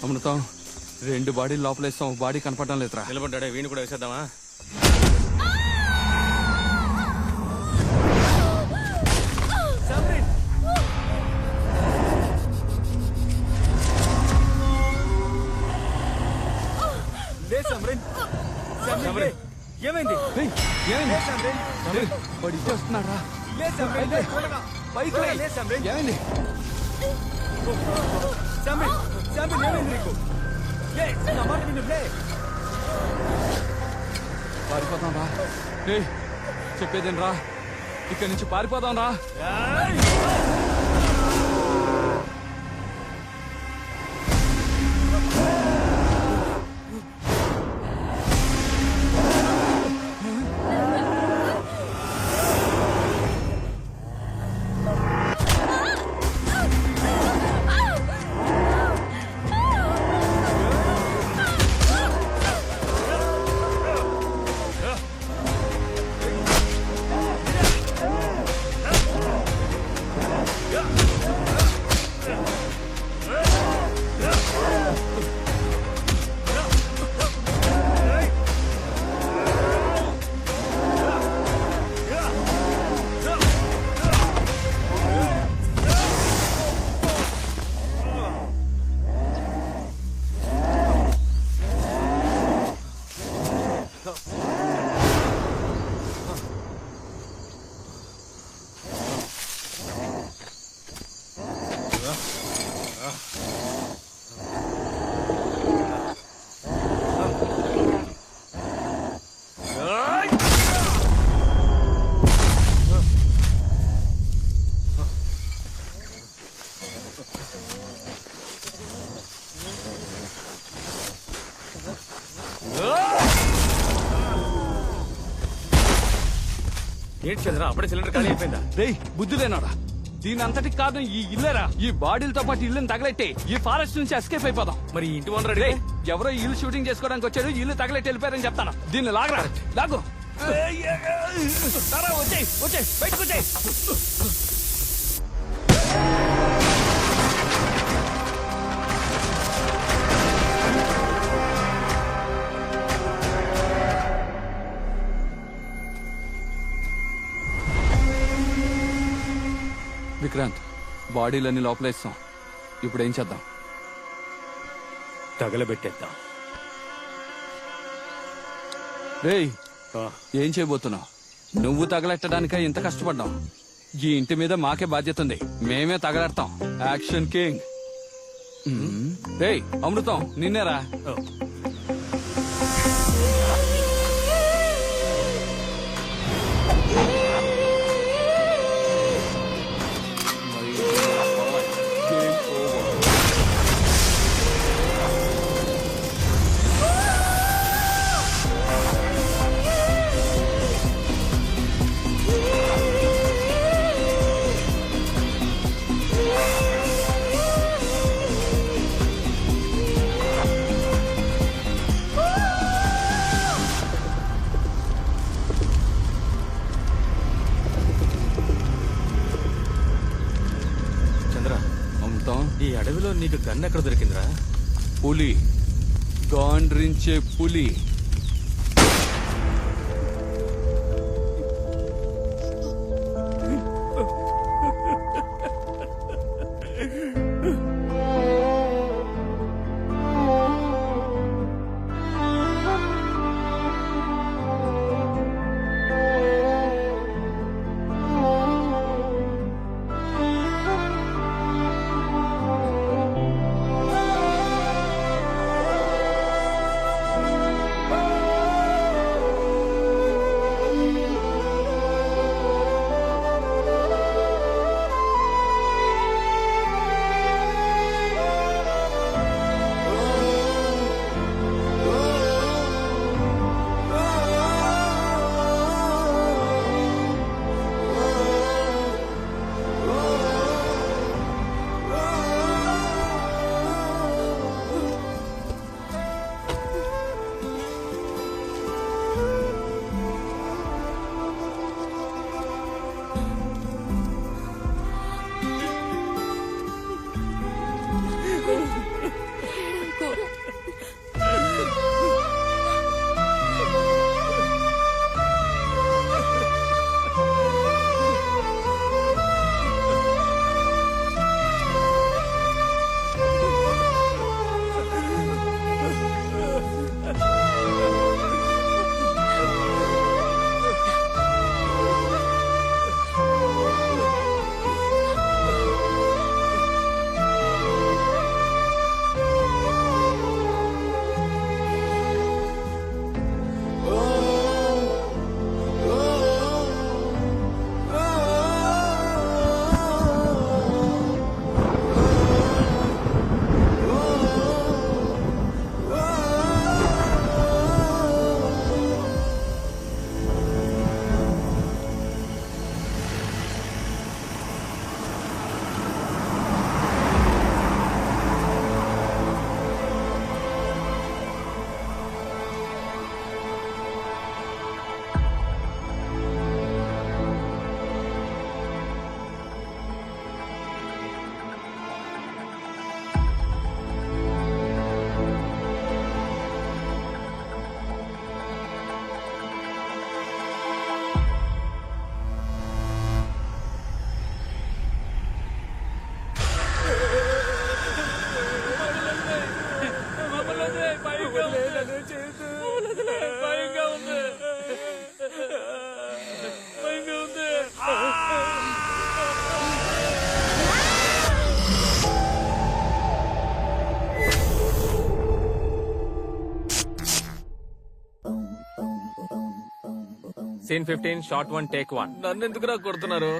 అమృతం, 2 బాడీ లోపలేస్తాం. బాడీ కనపడడం లేదురా. నిలబడ్డాడే, వీణు కూడా వేసేద్దామా? ఏమైంది? వాడు ఇచ్చే వస్తున్నాడా? ఏమైంది? పారిపోతాం రా. చెప్పేదేం రా, ఇక్కడి నుంచి పారిపోదాం రా. ఏంటి చంద్ర అప్పుడే సిలిండర్ ఖాళీ అయిపోయిందా? రేయ్ బుద్ధి లేనోడా, దీని అంతటికి కారణం ఈ ఇల్లేరా. ఈ బాడీలతో పాటు ఇల్లుని తగలెట్టి ఈ ఫారెస్ట్ నుంచి ఎస్కేప్ అయిపోదాం. మరి ఈ ఇంటి ఓనర్ రేయ్, ఎవరో ఈ ఇల్లు షూటింగ్ చేసుకోవడానికి వచ్చారు, ఈ ఇల్లు తగలెట్టి వెళ్ళిపోయారని చెప్తాను. దీన్ని లాగరా, లాగు. వచ్చేయ్ వచ్చేయ్, బయటకు వచ్చేయ్. విక్రాంత్, బాడీలన్నీ లోపలేస్తాం. ఇప్పుడు ఏం చేద్దాం? తగలబెట్టేద్దాం. రేయ్, ఏం చేయబోతున్నావు? నువ్వు తగలెట్టడానిక ఇంత కష్టపడ్డాం. ఈ ఇంటి మీద మాకే బాధ్యత ఉంది, మేమే తగలెడతాం. Action king. రేయ్ అమృతం, నిన్నేరా. చంద్ర, అమృతం, ఈ అడవిలో నీకు గన్ ఎక్కడ దొరికిందిరా? పులి, గాండ్రించే పులి. Scene 15 shot 1 take 1. నన్ను ఎందుకురా కొడుతున్నారు?